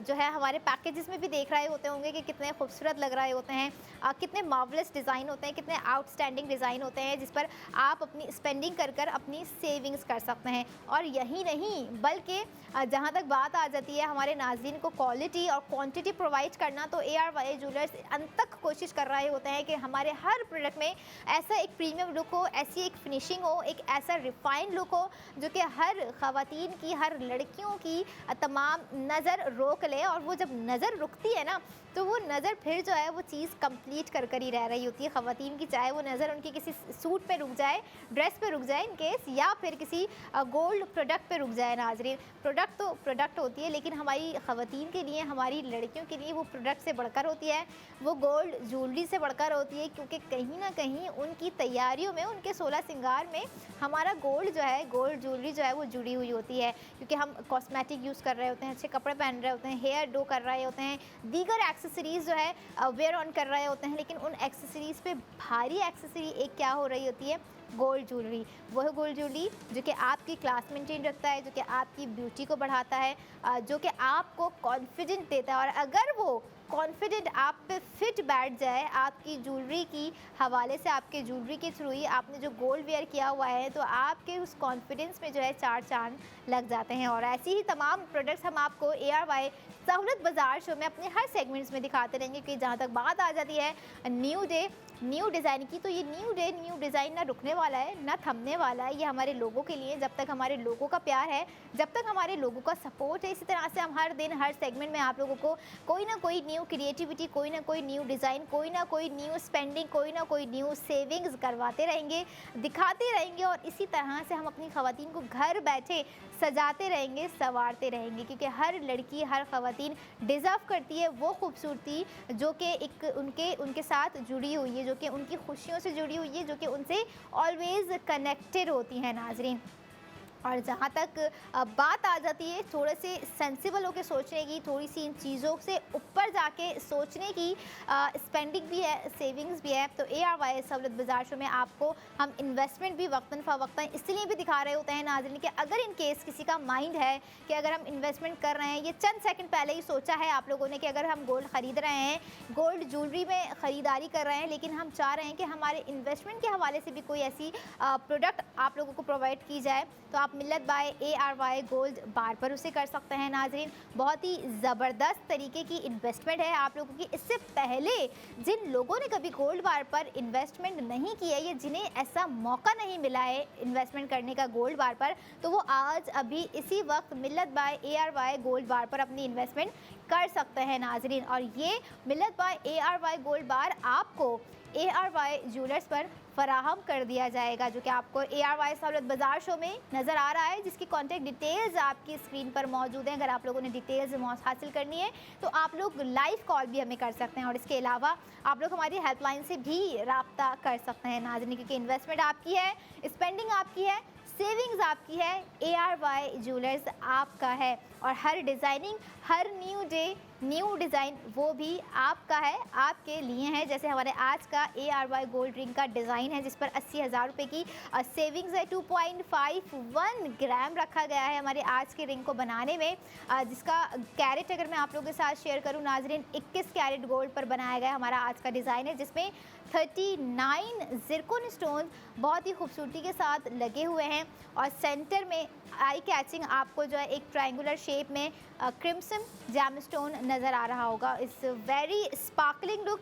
जो है हमारे पैकेजेस में भी देख रहे होते होंगे कि कितने खूबसूरत लग रहे होते हैं, कितने मार्वलस डिज़ाइन होते हैं, कितने आउटस्टैंडिंग डिज़ाइन होते हैं जिस पर आप अपनी स्पेंडिंग कर कर अपनी सेविंग्स कर सकते हैं। और यही नहीं बल्कि जहाँ तक बात आ जाती है हमारे नाज़रीन को क्वालिटी और क्वांटिटी प्रोवाइड करना, तो ARY ज्वेलर्स अंत तक कोशिश कर रहे होते हैं कि हमारे हर प्रोडक्ट में ऐसा एक प्रीमियम लुक हो, ऐसी एक फिनिशिंग हो, एक ऐसा रिफाइंड लुक हो जो कि हर ख़वातीन की, हर लड़कियों की तमाम नज़र रोक ले। और वो जब नज़र रुकती है ना तो वो नज़र फिर जो है वो चीज़ कंप्लीट कर कर ही रह रही होती है ख़वातीन की, चाहे वो नज़र उनकी किसी सूट पे रुक जाए, ड्रेस पे रुक जाए इन केस, या फिर किसी गोल्ड प्रोडक्ट पे रुक जाए। नाज़रीन प्रोडक्ट तो प्रोडक्ट होती है लेकिन हमारी ख़वातीन के लिए, हमारी लड़कियों के लिए वो प्रोडक्ट से बढ़कर होती है, वो गोल्ड ज्वेलरी से बढ़कर होती है, क्योंकि कहीं ना कहीं उनकी तैयारियों में, उनके 16 श्रृंगार में हमारा गोल्ड जो है, गोल्ड ज्वेलरी जो है वो जुड़ी हुई होती है। क्योंकि हम कॉस्मेटिक यूज़ कर रहे होते हैं, अच्छे कपड़े पहन रहे होते हैं, हेयर डो कर रहे होते हैं, दीगर एक्सेसरीज़ जो है वेयर ऑन कर रहे होते हैं, लेकिन उन एक्सेसरीज़ पे भारी एक्सेसरी एक क्या हो रही होती है, गोल्ड ज्वेलरी। वह गोल्ड ज्वेलरी जो कि आपकी क्लास मेंटेन रखता है, जो कि आपकी ब्यूटी को बढ़ाता है, जो कि आपको कॉन्फिडेंट देता है। और अगर वो कॉन्फिडेंट आप पे फिट बैठ जाए आपकी ज्वेलरी की हवाले से, आपके ज्वेलरी के थ्रू ही आपने जो गोल्ड वेयर किया हुआ है, तो आपके उस कॉन्फिडेंस में जो है 4 चांद लग जाते हैं। और ऐसी ही तमाम प्रोडक्ट्स हम आपको ARY सहूलत बाज़ार शो में अपने हर सेगमेंट्स में दिखाते रहेंगे। कि जहाँ तक बात आ जाती है न्यू डे, न्यू डिज़ाइन की, तो ये न्यू डे, न्यू डिज़ाइन ना रुकने वाला है, ना थमने वाला है। ये हमारे लोगों के लिए, जब तक हमारे लोगों का प्यार है, जब तक हमारे लोगों का सपोर्ट है, इसी तरह से हम हर दिन हर सेगमेंट में आप लोगों को कोई ना कोई न्यू क्रिएटिविटी, कोई ना कोई न्यू डिज़ाइन, कोई ना कोई न्यू स्पेंडिंग, कोई ना कोई न्यू सेविंग्स करवाते रहेंगे, दिखाते रहेंगे। और इसी तरह से हम अपनी ख़वातीन को घर बैठे सजाते रहेंगे, संवारते रहेंगे, क्योंकि हर लड़की, हर ख़वातीन डिज़र्व करती है वो खूबसूरती जो कि एक उनके साथ जुड़ी हुई है, जो कि उनकी खुशियों से जुड़ी हुई है, जो कि उनसे ऑलवेज़ कनेक्टेड होती हैं नाज़रीन। और जहाँ तक बात आ जाती है थोड़े से सेंसिबल होकर सोचने की, थोड़ी सी इन चीज़ों से ऊपर जाके सोचने की, स्पेंडिंग भी है, सेविंग्स भी है, तो ARY सहूलत बाज़ार शो में आपको हम इन्वेस्टमेंट भी वक्तन फ़वक्तन इसलिए भी दिखा रहे होते हैं नाज़रीन कि अगर इन केस किसी का माइंड है कि अगर हम इन्वेस्टमेंट कर रहे हैं, ये चंद सेकंड पहले ही सोचा है आप लोगों ने कि अगर हम गोल्ड ख़रीद रहे हैं, गोल्ड ज्वेलरी में ख़रीदारी कर रहे हैं, लेकिन हम चाह रहे हैं कि हमारे इन्वेस्टमेंट के हवाले से भी कोई ऐसी प्रोडक्ट आप लोगों को प्रोवाइड की जाए, तो आप मिल्लत बाय ARY गोल्ड बार पर उसे कर सकते हैं नाज़रीन। बहुत ही ज़बरदस्त तरीके की इन्वेस्टमेंट है आप लोगों की। इससे पहले जिन लोगों ने कभी गोल्ड बार पर इन्वेस्टमेंट नहीं किया, या जिन्हें ऐसा मौका नहीं मिला है इन्वेस्टमेंट करने का गोल्ड बार पर, तो वो आज अभी इसी वक्त मिल्लत बाय ARY गोल्ड बार पर अपनी इन्वेस्टमेंट कर सकते हैं नाज़रीन। और ये मिल्लत बाय ARY गोल्ड बार आपको ARY ज्वेलर्स पर फराहम कर दिया जाएगा, जो कि आपको ARY सहूलत बाज़ार शो में नज़र आ रहा है, जिसकी कॉन्टैक्ट डिटेल्स आपकी स्क्रीन पर मौजूद हैं। अगर आप लोगों ने डिटेल्स हासिल करनी है तो आप लोग लाइव कॉल भी हमें कर सकते हैं, और इसके अलावा आप लोग हमारी हेल्पलाइन से भी रब्ता कर सकते हैं नाज़रीन, क्योंकि इन्वेस्टमेंट आपकी है, स्पेंडिंग आपकी है, सेविंग्स आपकी है, ARY ज्वेलर्स आपका है। और हर डिज़ाइनिंग, हर न्यू डे, न्यू डिज़ाइन वो भी आपका है, आपके लिए है। जैसे हमारे आज का ARY गोल्ड रिंग का डिज़ाइन है जिस पर 80,000 रुपये की सेविंग्स है, 2.51 ग्राम रखा गया है हमारे आज के रिंग को बनाने में, जिसका कैरेट अगर मैं आप लोगों के साथ शेयर करूं नाज़रीन, 21 कैरेट गोल्ड पर बनाया गया हमारा आज का डिज़ाइन है, जिसमें 39 ज़िरकॉन स्टोन बहुत ही खूबसूरती के साथ लगे हुए हैं। और सेंटर में आई कैचिंग आपको जो है एक ट्रायंगुलर शेप में क्रिम्सन जैमस्टोन नज़र आ रहा होगा। इस very sparkling look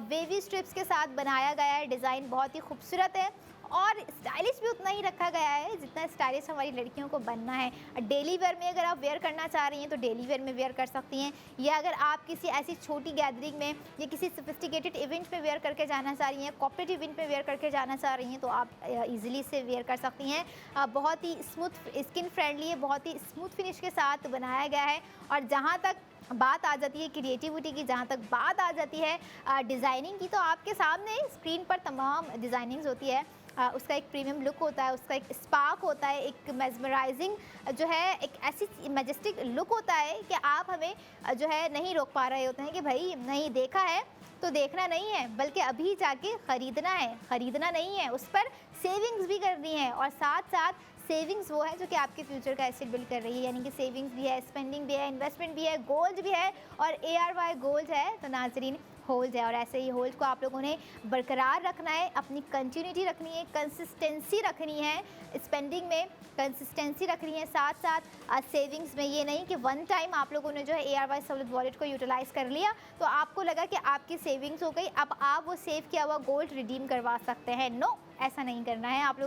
wavy strips के साथ बनाया गया है। डिज़ाइन बहुत ही खूबसूरत है और स्टाइलिश भी उतना ही रखा गया है जितना स्टाइलिश हमारी लड़कियों को बनना है। डेली वेयर में अगर आप वेयर करना चाह रही हैं तो डेली वेयर में वेयर कर सकती हैं, या अगर आप किसी ऐसी छोटी गैदरिंग में या किसी सोफिस्टिकेटेड इवेंट में वेयर करके जाना चाह रही हैं, कॉर्पोरेट इवेंट में वेयर करके जाना चाह रही हैं, तो आप इजीली इसे वेयर कर सकती हैं। बहुत ही स्मूथ, स्किन फ्रेंडली है, बहुत ही स्मूथ फिनिश के साथ बनाया गया है। और जहाँ तक बात आ जाती है क्रिएटिविटी की, जहाँ तक बात आ जाती है डिज़ाइनिंग की, तो आपके सामने स्क्रीन पर तमाम डिज़ाइनिंग्स होती है। उसका एक प्रीमियम लुक होता है, उसका एक स्पार्क होता है, एक मेस्मराइजिंग जो है एक ऐसी मैजेस्टिक लुक होता है कि आप हमें जो है नहीं रोक पा रहे होते हैं कि भाई नहीं देखा है तो देखना नहीं है, बल्कि अभी जाके ख़रीदना है, ख़रीदना नहीं है, उस पर सेविंग्स भी करनी है। और साथ साथ सेविंग्स वो है जो कि आपके फ्यूचर का एसेट बिल्ड कर रही है, यानी कि सेविंग्स भी है, स्पेंडिंग भी है, इन्वेस्टमेंट भी है, गोल्ड भी है और ARY गोल्ड है। तो नाजरीन होल्ड है और ऐसे ही होल्ड को आप लोगों ने बरकरार रखना है, अपनी कंटिन्यूटी रखनी है, कंसिस्टेंसी रखनी है, स्पेंडिंग में कंसिस्टेंसी रखनी है, साथ साथ सेविंग्स में। ये नहीं कि वन टाइम आप लोगों ने जो है ARY सहूलत वॉलेट को यूटिलाइज़ कर लिया तो आपको लगा कि आपकी सेविंग्स हो गई, अब आप वो सेव किया हुआ गोल्ड रिडीम करवा सकते हैं। नो, ऐसा नहीं करना है। आप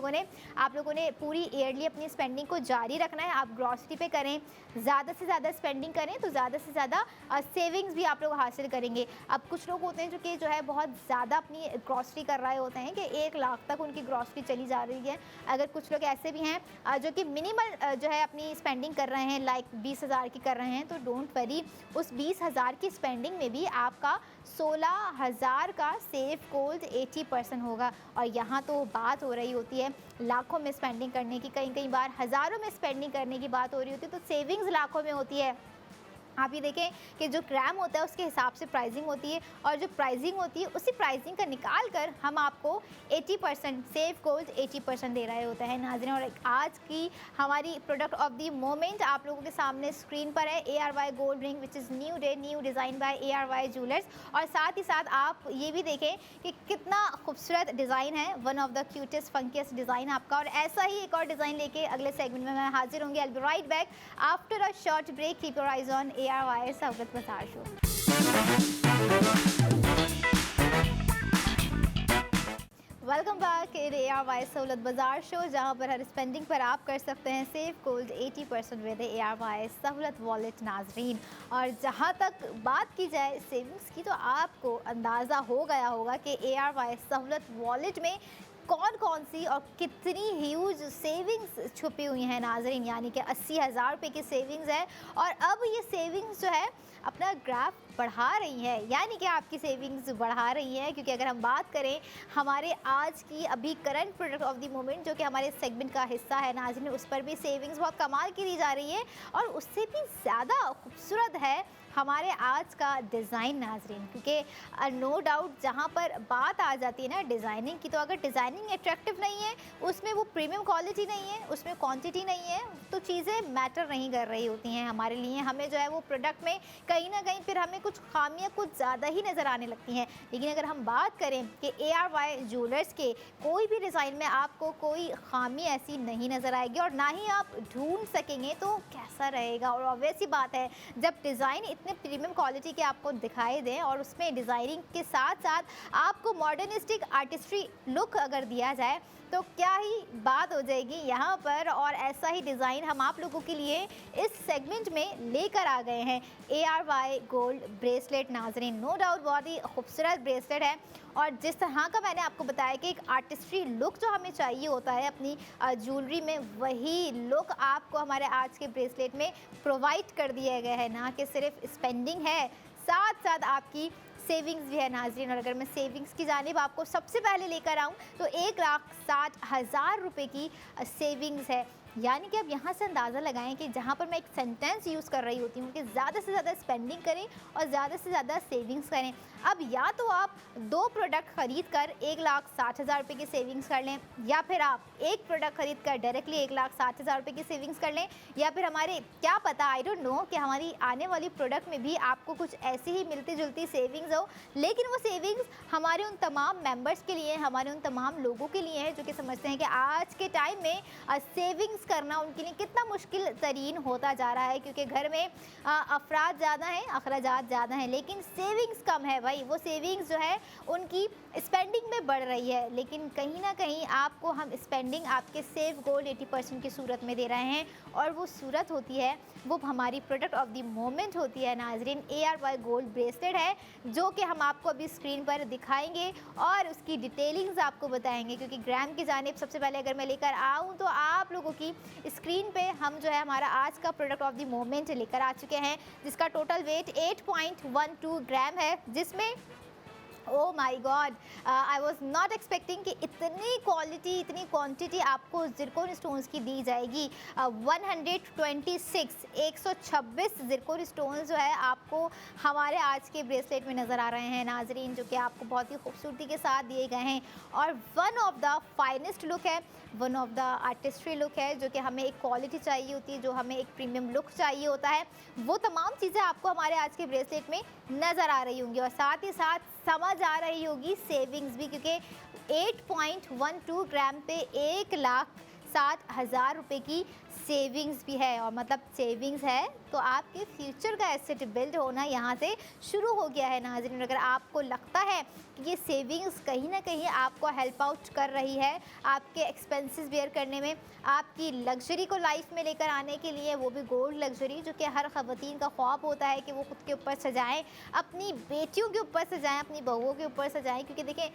लोगों ने पूरी ईयरली अपनी स्पेंडिंग को जारी रखना है। आप ग्रॉसरी पे करें, ज़्यादा से ज़्यादा स्पेंडिंग करें तो ज़्यादा से ज़्यादा सेविंग्स भी आप लोग हासिल करेंगे। अब कुछ लोग होते हैं जो कि जो है बहुत ज़्यादा अपनी ग्रॉसरी कर रहे होते हैं कि 1 लाख तक उनकी ग्रॉसरी चली जा रही है। अगर कुछ लोग ऐसे भी हैं जो कि मिनिमल जो है अपनी स्पेंडिंग कर रहे हैं, लाइक 20,000 की कर रहे हैं, तो डोंट वरी, उस 20,000 की स्पेंडिंग में भी आपका 16,000 का सेफ गोल्ड 80% होगा। और यहाँ तो बात हो रही होती है लाखों में स्पेंडिंग करने की, कई बार हज़ारों में स्पेंडिंग करने की बात हो रही होती है, तो सेविंग्स लाखों में होती है। आप ये देखें कि जो ग्राम होता है उसके हिसाब से प्राइसिंग होती है और जो प्राइसिंग होती है उसी प्राइसिंग का निकाल कर हम आपको 80% सेफ गोल्ड 80% दे रहे होते हैं नाज़रीन। और आज की हमारी प्रोडक्ट ऑफ द मोमेंट आप लोगों के सामने स्क्रीन पर है, ARY gold ring which is new day, new design by ARY jewellers. और साथ ही साथ आप ये भी देखें कि कितना खूबसूरत डिज़ाइन है, one of the cutest funkiest design आपका। और ऐसा ही एक और डिज़ाइन लेके अगले सेगमेंट में मैं हाजिर होंगी। I will be right back after a short break. Keep your eyes on ARY Sahulat Bazaar show. Welcome back in ARY Sahulat Bazaar show, जहां पर हर स्पेंडिंग पर आप कर सकते हैं सेफ गोल्ड 80% विद ARY सहूलत वॉलेट नाजरीन। और जहां तक बात की जाए सेविंग्स की, तो आपको अंदाज़ा हो गया होगा कि ARY सहूलत वॉलेट में कौन कौन सी और कितनी ह्यूज सेविंग्स छुपी हुई हैं नाजरीन, यानी कि 80,000 रुपये की सेविंग्स है। और अब ये सेविंग्स जो है अपना ग्राफ बढ़ा रही है, यानी कि आपकी सेविंग्स बढ़ा रही है। क्योंकि अगर हम बात करें हमारे आज की अभी current product of the moment जो कि हमारे सेगमेंट का हिस्सा है नाज़रीन, उस पर भी सेविंग्स बहुत कमाल की दी जा रही है। और उससे भी ज़्यादा खूबसूरत है हमारे आज का डिज़ाइन नाज़रीन, क्योंकि नो डाउट जहाँ पर बात आ जाती है ना डिज़ाइनिंग की, तो अगर डिज़ाइनिंग अट्रैक्टिव नहीं है, उसमें वो प्रीमियम क्वालिटी नहीं है, उसमें क्वांटिटी नहीं है, तो चीज़ें मैटर नहीं कर रही होती हैं हमारे लिए। हमें जो है वो प्रोडक्ट में कहीं ना कहीं फिर हमें कुछ खामियां कुछ ज़्यादा ही नज़र आने लगती हैं। लेकिन अगर हम बात करें कि ARY ज्वेलर्स के कोई भी डिज़ाइन में आपको कोई खामी ऐसी नहीं नज़र आएगी और ना ही आप ढूंढ सकेंगे, तो कैसा रहेगा। और ऑब्वियस ही बात है, जब डिज़ाइन इतने प्रीमियम क्वालिटी के आपको दिखाई दें और उसमें डिज़ाइनिंग के साथ साथ आपको मॉडर्निस्टिक आर्टिस्ट्री लुक अगर दिया जाए, तो क्या ही बात हो जाएगी यहाँ पर। और ऐसा ही डिज़ाइन हम आप लोगों के लिए इस सेगमेंट में लेकर आ गए हैं, ARY गोल्ड ब्रेसलेट नाजरीन। नो डाउट बहुत ही खूबसूरत ब्रेसलेट है और जिस तरह का मैंने आपको बताया कि एक आर्टिस्ट्री लुक जो हमें चाहिए होता है अपनी ज्वेलरी में, वही लुक आपको हमारे आज के ब्रेसलेट में प्रोवाइड कर दिया गया है। ना कि सिर्फ स्पेंडिंग है, साथ साथ आपकी सेविंग्स भी है नाजरीन। और अगर मैं सेविंग्स की जानिब आपको सबसे पहले लेकर आऊँ तो 1,60,000 रुपये की सेविंग्स है। यानी कि अब यहाँ से अंदाज़ा लगाएं कि जहाँ पर मैं एक सेंटेंस यूज़ कर रही होती हूँ कि ज़्यादा से ज़्यादा स्पेंडिंग करें और ज़्यादा से ज़्यादा सेविंग्स करें। अब या तो आप 2 प्रोडक्ट ख़रीद कर 1,60,000 रुपये की सेविंग्स कर लें, या फिर आप एक प्रोडक्ट ख़रीद कर डायरेक्टली 1,60,000 रुपये की सेविंग्स कर लें, या फिर हमारे क्या पता, आई डोंट नो, कि हमारी आने वाली प्रोडक्ट में भी आपको कुछ ऐसी ही मिलती जुलती सेविंग्स हो। लेकिन वो सेविंग्स हमारे उन तमाम मेम्बर्स के लिए, हमारे उन तमाम लोगों के लिए है जो कि समझते हैं कि आज के टाइम में सेविंग्स करना उनके लिए कितना मुश्किल तरीन होता जा रहा है। क्योंकि घर में अफराद ज़्यादा हैं, अखराजात ज़्यादा हैं, लेकिन सेविंग्स कम है। भाई वो सेविंग्स जो है उनकी स्पेंडिंग में बढ़ रही है, लेकिन कहीं ना कहीं आपको हम स्पेंडिंग आपके सेफ गोल्ड 80% की सूरत में दे रहे हैं। और वो सूरत होती है, वो हमारी प्रोडक्ट ऑफ द मोमेंट होती है नाजरीन, ARY गोल्ड ब्रेसलेट है, जो कि हम आपको अभी स्क्रीन पर दिखाएंगे और उसकी डिटेलिंग्स आपको बताएंगे। क्योंकि ग्राम की जानिब सबसे पहले अगर मैं लेकर आऊँ तो आप लोगों की स्क्रीन पे हम जो है हमारा आज का प्रोडक्ट ऑफ द मोमेंट लेकर आ चुके हैं, जिसका टोटल वेट 8.12 ग्राम है, जिसमें oh my God, I was not expecting कि इतनी क्वालिटी, इतनी क्वांटिटी आपको ज़िरकॉन स्टोन्स की दी जाएगी। 126 126 ज़िरकॉन स्टोन्स जो है आपको हमारे आज के ब्रेसलेट में नज़र आ रहे हैं नाज़रीन, जो कि आपको बहुत ही खूबसूरती के साथ दिए गए हैं और one of the finest look है, one of the artistry look है, जो कि हमें एक क्वालिटी चाहिए होती है, जो हमें एक प्रीमियम लुक चाहिए होता है, वो तमाम चीज़ें आपको हमारे आज के ब्रेसलेट में नज़र आ रही होंगी और साथ ही साथ समझ आ रही होगी सेविंग्स भी, क्योंकि 8.12 ग्राम पे 1,60,000 रुपये की सेविंग्स भी है। और मतलब सेविंग्स है तो आपके फ्यूचर का एसेट बिल्ड होना यहाँ से शुरू हो गया है नाज़रीन। अगर आपको लगता है कि ये सेविंग्स कहीं ना कहीं आपको हेल्प आउट कर रही है आपके एक्सपेंसेस बेयर करने में, आपकी लग्जरी को लाइफ में लेकर आने के लिए, वो भी गोल्ड लग्जरी, जो कि हर ख़वातीन का ख्वाब होता है कि वो खुद के ऊपर सजाएं, अपनी बेटियों के ऊपर सजाएं, अपनी बहुओं के ऊपर सजाएं, क्योंकि देखें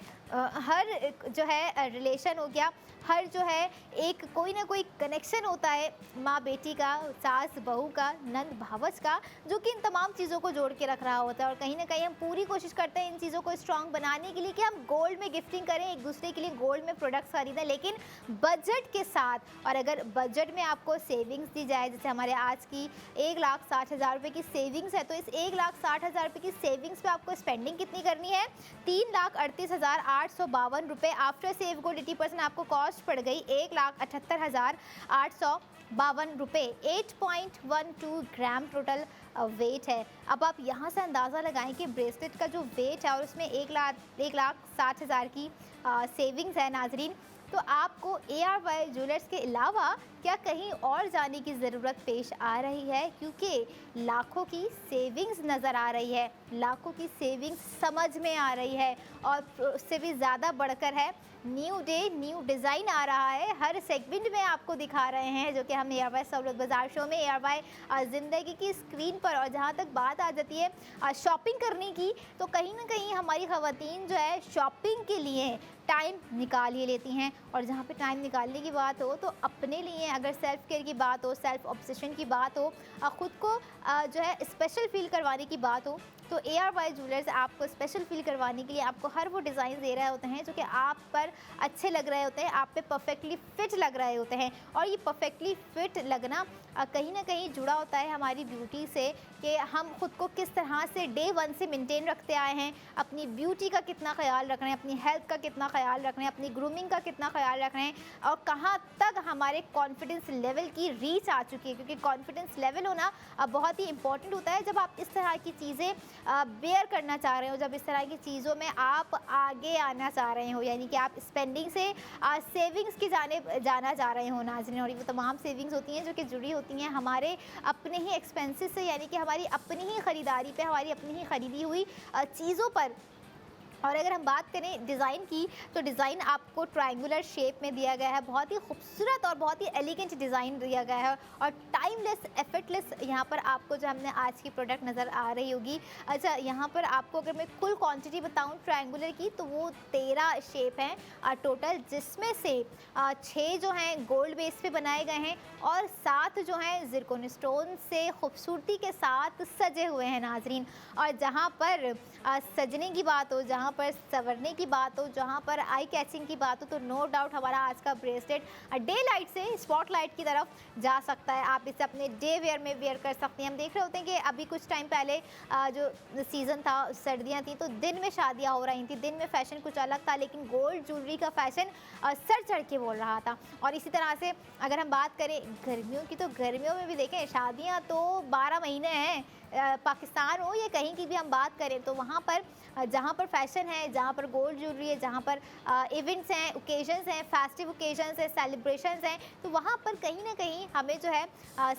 हर जो है रिलेशन हो गया, हर जो है एक कोई ना कोई कनेक्शन होता है माँ बेटी का, सास बहू का, नंद भावच का, जो कि इन तमाम चीज़ों को जोड़ के रख रहा होता है। और कहीं ना कहीं हम पूरी कोशिश करते हैं इन चीज़ों को स्ट्रॉन्ग बनाने के लिए कि हम गोल्ड में गिफ्टिंग करें, एक दूसरे के लिए गोल्ड में प्रोडक्ट्स खरीदें, लेकिन बजट के साथ। और अगर बजट में आपको सेविंग्स दी जाए, जैसे हमारे आज की 1,60,000 रुपये की सेविंग्स है, तो इस 1,60,000 रुपये की सेविंग्स पे आपको स्पेंडिंग कितनी करनी है? 3,38,852 रुपये। आफ्टर सेव गोल्ड 80% आपको कॉस्ट पड़ गई 1,78,852 रुपये। 8.12 ग्राम टोटल वेट है। अब आप यहाँ से अंदाज़ा लगाएं कि ब्रेसलेट का जो वेट है और उसमें 1,60,000 की सेविंग्स है नाजरीन, तो आपको ARY ज्वेलर्स के अलावा क्या कहीं और जाने की ज़रूरत पेश आ रही है? क्योंकि लाखों की सेविंग्स नज़र आ रही है, लाखों की सेविंग्स समझ में आ रही है, और उससे भी ज़्यादा बढ़कर है न्यू डे न्यू डिज़ाइन आ रहा है, हर सेगमेंट में आपको दिखा रहे हैं, जो कि हम ARY सहूलत बाज़ार शो में ARY ज़िंदगी की स्क्रीन पर। और जहाँ तक बात आ जाती है शॉपिंग करने की, तो कहीं ना कहीं हमारी ख़वातीन जो है शॉपिंग के लिए टाइम निकाल ही लेती हैं। और जहाँ पे टाइम निकालने की बात हो, तो अपने लिए अगर सेल्फ़ केयर की बात हो, सेल्फ़ ऑब्सेशन की बात हो, ख़ुद को जो है स्पेशल फील करवाने की बात हो, तो ARY ज्वेलर्स आपको स्पेशल फील करवाने के लिए आपको हर वो डिज़ाइन दे रहे होते हैं जो कि आप पर अच्छे लग रहे होते हैं, आप पे परफेक्टली फिट लग रहे होते हैं। और ये परफेक्टली फिट लगना कहीं ना कहीं जुड़ा होता है हमारी ब्यूटी से, कि हम खुद को किस तरह से डे 1 से मेंटेन रखते आए हैं, अपनी ब्यूटी का कितना ख्याल रख रहे हैं, अपनी हेल्थ का कितना ख्याल रख रहे हैं, अपनी ग्रूमिंग का कितना ख्याल रख रहे हैं, और कहाँ तक हमारे कॉन्फिडेंस लेवल की रीच आ चुकी है। क्योंकि कॉन्फिडेंस लेवल होना बहुत ही इंपॉर्टेंट होता है जब आप इस तरह की चीज़ें बेयर करना चाह रहे हो, जब इस तरह की चीज़ों में आप आगे आना चाह रहे हो, यानी कि आप स्पेंडिंग से सेविंग्स की जाना चाह रहे हो नाज़रीन। और ये वो तमाम सेविंग्स होती हैं जो कि जुड़ी होती हैं हमारे अपने ही एक्सपेंसेस से, यानी कि हमारी अपनी ही ख़रीदारी पे, हमारी अपनी ही ख़रीदी हुई चीज़ों पर। और अगर हम बात करें डिज़ाइन की, तो डिज़ाइन आपको ट्रायंगुलर शेप में दिया गया है, बहुत ही खूबसूरत और बहुत ही एलिगेंट डिज़ाइन दिया गया है, और टाइमलेस एफर्टलेस यहाँ पर आपको जो हमने आज की प्रोडक्ट नज़र आ रही होगी। अच्छा, यहाँ पर आपको अगर मैं कुल क्वांटिटी बताऊँ ट्रायंगुलर की, तो वो 13 शेप हैं टोटल, जिसमें से 6 जो हैं गोल्ड बेस पे बनाए गए हैं और 7 जो हैं ज़िरकॉन स्टोन से खूबसूरती के साथ सजे हुए हैं नाजरीन। और जहाँ पर सजने की बात हो, जहाँ पर संवरने की बात हो, जहाँ पर आई कैचिंग की बात हो, तो नो डाउट हमारा आज का ब्रेसलेट डे लाइट से स्पॉट लाइट की तरफ जा सकता है। आप इसे अपने डे वेयर में वेयर कर सकते हैं। हम देख रहे होते हैं कि अभी कुछ टाइम पहले जो सीज़न था, सर्दियाँ थी, तो दिन में शादियाँ हो रही थी, दिन में फैशन कुछ अलग था, लेकिन गोल्ड ज्वेलरी का फैशन सर चढ़ के बोल रहा था। और इसी तरह से अगर हम बात करें गर्मियों की, तो गर्मियों में भी देखें शादियाँ तो 12 महीने हैं, पाकिस्तान हो या कहीं की भी हम बात करें, तो वहाँ पर जहाँ पर फैशन है, जहाँ पर गोल्ड ज्वेलरी है, जहाँ पर इवेंट्स हैं, ओकेजन्स हैं, फेस्टिव ओकेजन्स हैं, सेलिब्रेशंस हैं, तो वहाँ पर कहीं ना कहीं हमें जो है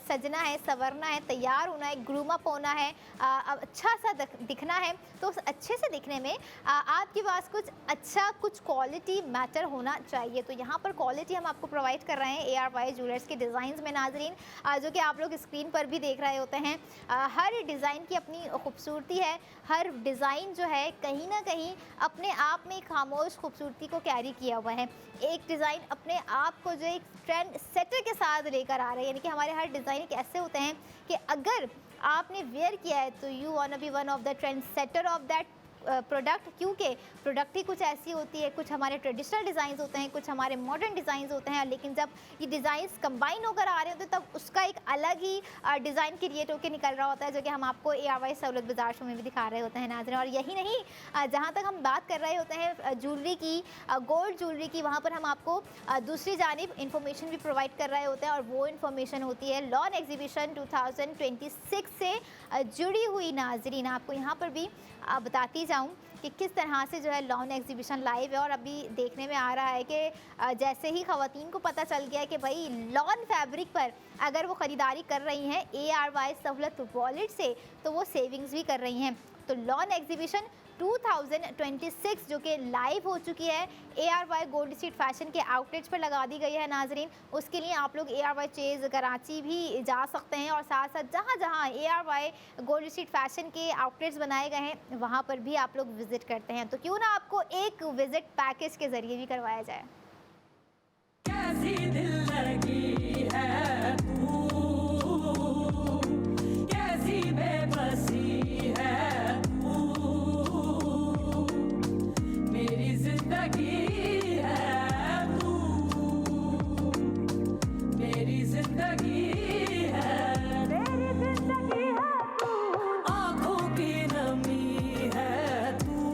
सजना है, संवरना है, तैयार होना है, ग्रूम अप होना है, अच्छा सा दिखना है। तो उस अच्छे से दिखने में आपके पास कुछ अच्छा, कुछ क्वालिटी मैटर होना चाहिए। तो यहाँ पर क्वालिटी हम आपको प्रोवाइड कर रहे हैं ARY ज्वेलर्स के डिज़ाइंस में नाजरीन, जो कि आप लोग स्क्रीन पर भी देख रहे होते हैं। हर डिज़ाइन की अपनी खूबसूरती है, हर डिज़ाइन जो है कहीं ना कहीं अपने आप में खामोश खूबसूरती को कैरी किया हुआ है। एक डिज़ाइन अपने आप को जो एक ट्रेंड सेटर के साथ लेकर आ रहे हैं, यानी कि हमारे हर डिज़ाइन एक ऐसे होते हैं कि अगर आपने वेयर किया है तो you want to be one of the trend setter of that product, क्योंकि प्रोडक्ट ही कुछ ऐसी होती है, कुछ हमारे ट्रेडिशनल डिज़ाइंस होते हैं, कुछ हमारे मॉडर्न डिज़ाइंस होते हैं, लेकिन जब ये डिज़ाइंस कंबाइन होकर आ रहे होते हैं तब उसका एक अलग ही डिज़ाइन क्रिएट होकर निकल रहा होता है, जो कि हम आपको ARY सहूलत बाज़ार शो में भी दिखा रहे होते हैं नाज़रीन। और यही नहीं, जहाँ तक हम बात कर रहे होते हैं ज्वेलरी की, गोल्ड ज्वेलरी की, वहाँ पर हम आपको दूसरी जानिब इंफॉर्मेशन भी प्रोवाइड कर रहे होते हैं, और वो इंफॉर्मेशन होती है लॉन एग्जीबिशन 2026 से जुड़ी हुई नाज़रीन। आपको यहाँ पर भी बताती जाऊँ कि किस तरह से जो है लॉन एग्जीबिशन लाइव है, और अभी देखने में आ रहा है कि जैसे ही ख़वातीन को पता चल गया कि भाई लॉन फैब्रिक पर अगर वो ख़रीदारी कर रही हैं ARY सहूलत वॉलेट से, तो वो सेविंग्स भी कर रही हैं। तो लॉन एग्जीबिशन 2026 जो कि लाइव हो चुकी है, ARY गोल्ड स्ट्रीट फैशन के आउटलेट्स पर लगा दी गई है नाजरीन। उसके लिए आप लोग ARY चेज़ कराची भी जा सकते हैं, और साथ साथ जहां जहां ARY गोल्ड स्ट्रीट फैशन के आउटलेट्स बनाए गए हैं वहां पर भी आप लोग विजिट करते हैं। तो क्यों ना आपको एक विजिट पैकेज के ज़रिए भी करवाया जाए। कैसी दिल लगी है तू, कैसी बेबसी है तू, मेरी जिंदगी है तू, मेरी जिंदगी है, मेरी जिंदगी है तू, आँखों की नमी है तू।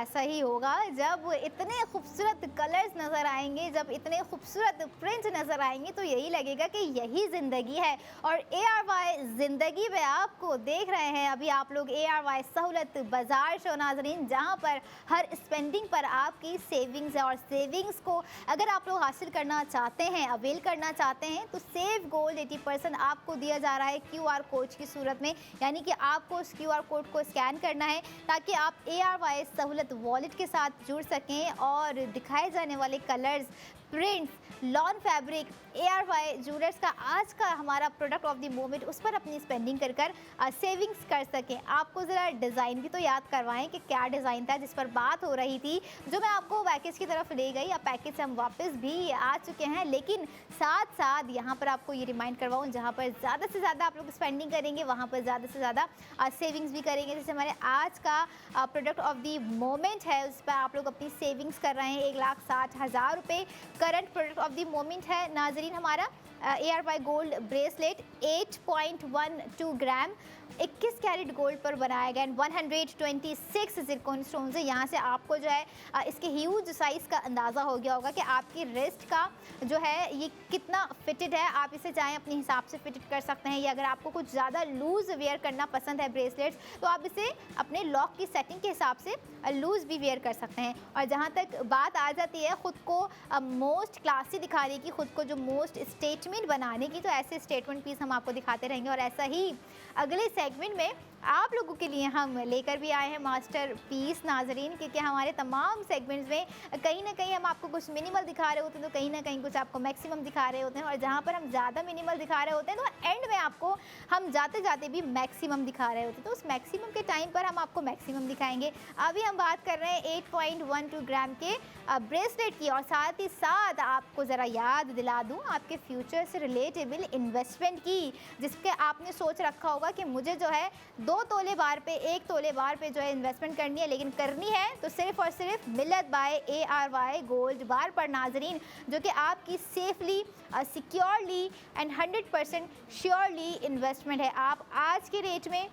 ऐसा ही होगा जब इतने खूबसूरत कलर्स नज़र आएंगे, जब इतने खूबसूरत प्रिंट नज़र आएंगे, तो यही लगेगा कि यही ज़िंदगी है। और ARY ज़िंदगी में आपको देख रहे हैं अभी आप लोग ARY सहूलत बाज़ार शो नाज़रीन, जहां पर हर स्पेंडिंग पर आपकी सेविंग्स है। और सेविंग्स को अगर आप लोग हासिल करना चाहते हैं, अवेल करना चाहते हैं, तो सेव गोल्ड 80% आपको दिया जा रहा है QR कोड की सूरत में। यानी कि आपको उस QR कोड को स्कैन करना है ताकि आप ARY सहूलत वॉलेट के साथ जुड़ सकें, और दिखाए जाने वाले colours, prints, lawn fabric, ARY jewellers का आज का हमारा प्रोडक्ट ऑफ द मोमेंट, उस पर अपनी स्पेंडिंग कर सेविंग्स कर सकें। आपको ज़रा डिज़ाइन भी तो याद करवाएं कि क्या डिज़ाइन था जिस पर बात हो रही थी, जो मैं आपको पैकेज की तरफ ले गई। अब पैकेज से हम वापस भी आ चुके हैं, लेकिन साथ साथ यहाँ पर आपको ये रिमाइंड करवाऊँ, जहाँ पर ज़्यादा से ज़्यादा आप लोग स्पेंडिंग करेंगे वहाँ पर ज़्यादा से ज़्यादा सेविंग्स भी करेंगे। जैसे हमारे आज का प्रोडक्ट ऑफ द मोमेंट है, उस पर आप लोग अपनी सेविंग्स कर रहे हैं 1,60,000 रुपये। Current product of the moment है नाजरीन हमारा ARY गोल्ड ब्रेसलेट 8.12 ग्राम 21 कैरेट गोल्ड पर बनाया गया, 126 ज़िरकॉन स्टोन से। यहाँ से आपको जो है इसके ह्यूज साइज़ का अंदाज़ा हो गया होगा कि आपकी रिस्ट का जो है ये कितना फिटेड है। आप इसे चाहें अपने हिसाब से फिटेड कर सकते हैं, या अगर आपको कुछ ज़्यादा लूज़ वेयर करना पसंद है ब्रेसलेट्स, तो आप इसे अपने लॉक की सेटिंग के हिसाब से लूज़ भी वेयर कर सकते हैं। और जहाँ तक बात आ जाती है ख़ुद को मोस्ट क्लासी दिखाने की, ख़ुद को जो मोस्ट स्टेटमेंट बनाने की, तो ऐसे स्टेटमेंट पीस हम आपको दिखाते रहेंगे। और ऐसा ही अगले सेगमेंट में आप लोगों के लिए हम लेकर भी आए हैं मास्टर पीस नाजरीन, क्योंकि हमारे तमाम सेगमेंट्स में कहीं ना कहीं हम आपको कुछ मिनिमल दिखा रहे होते हैं, तो कहीं ना कहीं कुछ आपको मैक्सिमम दिखा रहे होते हैं। और जहाँ पर हम ज़्यादा मिनिमल दिखा रहे होते हैं, तो एंड में आपको हम जाते जाते भी मैक्सिमम दिखा रहे होते हैं। तो उस मैक्सिमम के टाइम पर हम आपको मैक्सिमम दिखाएंगे। अभी हम बात कर रहे हैं 8.12 ग्राम के ब्रेसलेट की, और साथ ही साथ आपको ज़रा याद दिला दूँ आपके फ्यूचर से रिलेटेबल इन्वेस्टमेंट की, जिसके आपने सोच रखा होगा कि मुझे जो है 2 तोले बार पे, 1 तोले बार पे जो है इन्वेस्टमेंट करनी है, लेकिन करनी है तो सिर्फ और सिर्फ मिल्लत बाय ARY गोल्ड बार पर नाजरीन, जो कि आपकी safely, securely and 100% surely investment है। आप आज के रेट में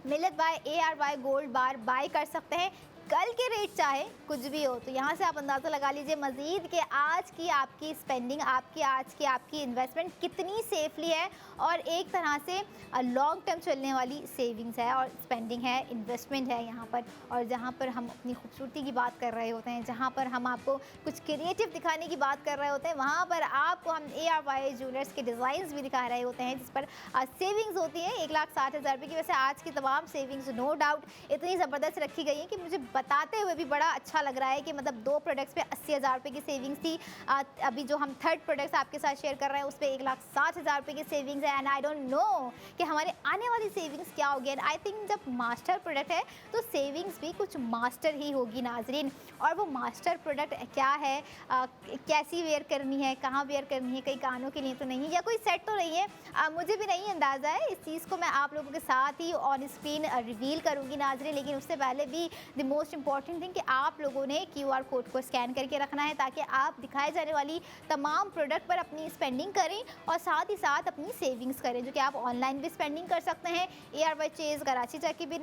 Millat by ARY gold bar buy कर सकते हैं। कल के रेट चाहे कुछ भी हो, तो यहाँ से आप अंदाज़ा लगा लीजिए मज़ीद कि आज की आपकी स्पेंडिंग, आपकी इन्वेस्टमेंट कितनी सेफली है, और एक तरह से लॉन्ग टर्म चलने वाली सेविंग्स है और स्पेंडिंग है, इन्वेस्टमेंट है यहाँ पर। और जहाँ पर हम अपनी खूबसूरती की बात कर रहे होते हैं, जहाँ पर हम आपको कुछ क्रिएटिव दिखाने की बात कर रहे होते हैं, वहाँ पर आपको हम ARY ज्वेलर्स के डिज़ाइंस भी दिखा रहे होते हैं, जिस पर सेविंग्स होती है 1,60,000 रुपये की। वैसे आज की तमाम सेविंग्स नो डाउट इतनी ज़बरदस्त रखी गई है कि मुझे बताते हुए भी बड़ा अच्छा लग रहा है कि मतलब 2 प्रोडक्ट्स पे 80,000 रुपये की सेविंग्स थी। अभी जो हम थर्ड प्रोडक्ट्स आपके साथ शेयर कर रहे हैं उस पे 1,60,000 रुपये की सेविंग्स है। एंड आई डोंट नो कि हमारे आने वाली सेविंग्स क्या होगी। एंड आई थिंक जब मास्टर प्रोडक्ट है तो सेविंग्स भी कुछ मास्टर ही होगी नाजरीन। और वो मास्टर प्रोडक्ट क्या है, कैसी वेयर करनी है, कहाँ वेयर करनी है, कई कानों के लिए तो नहीं है या कोई सेट तो नहीं है, मुझे भी नहीं अंदाज़ा है। इस चीज़ को मैं आप लोगों के साथ ही ऑन स्क्रीन रिवील करूँगी नाजरीन। लेकिन उससे पहले भी द मोस्ट इंपॉर्टेंट थिंग कि आप लोगों ने QR कोड को स्कैन करके रखना है ताकि आप दिखाए जाने वाली तमाम प्रोडक्ट पर अपनी स्पेंडिंग करें और साथ ही साथ अपनी सेविंग्स करें, जो कि आप ऑनलाइन भी स्पेंडिंग कर सकते हैं, ARY चेज़ कराची जाके भी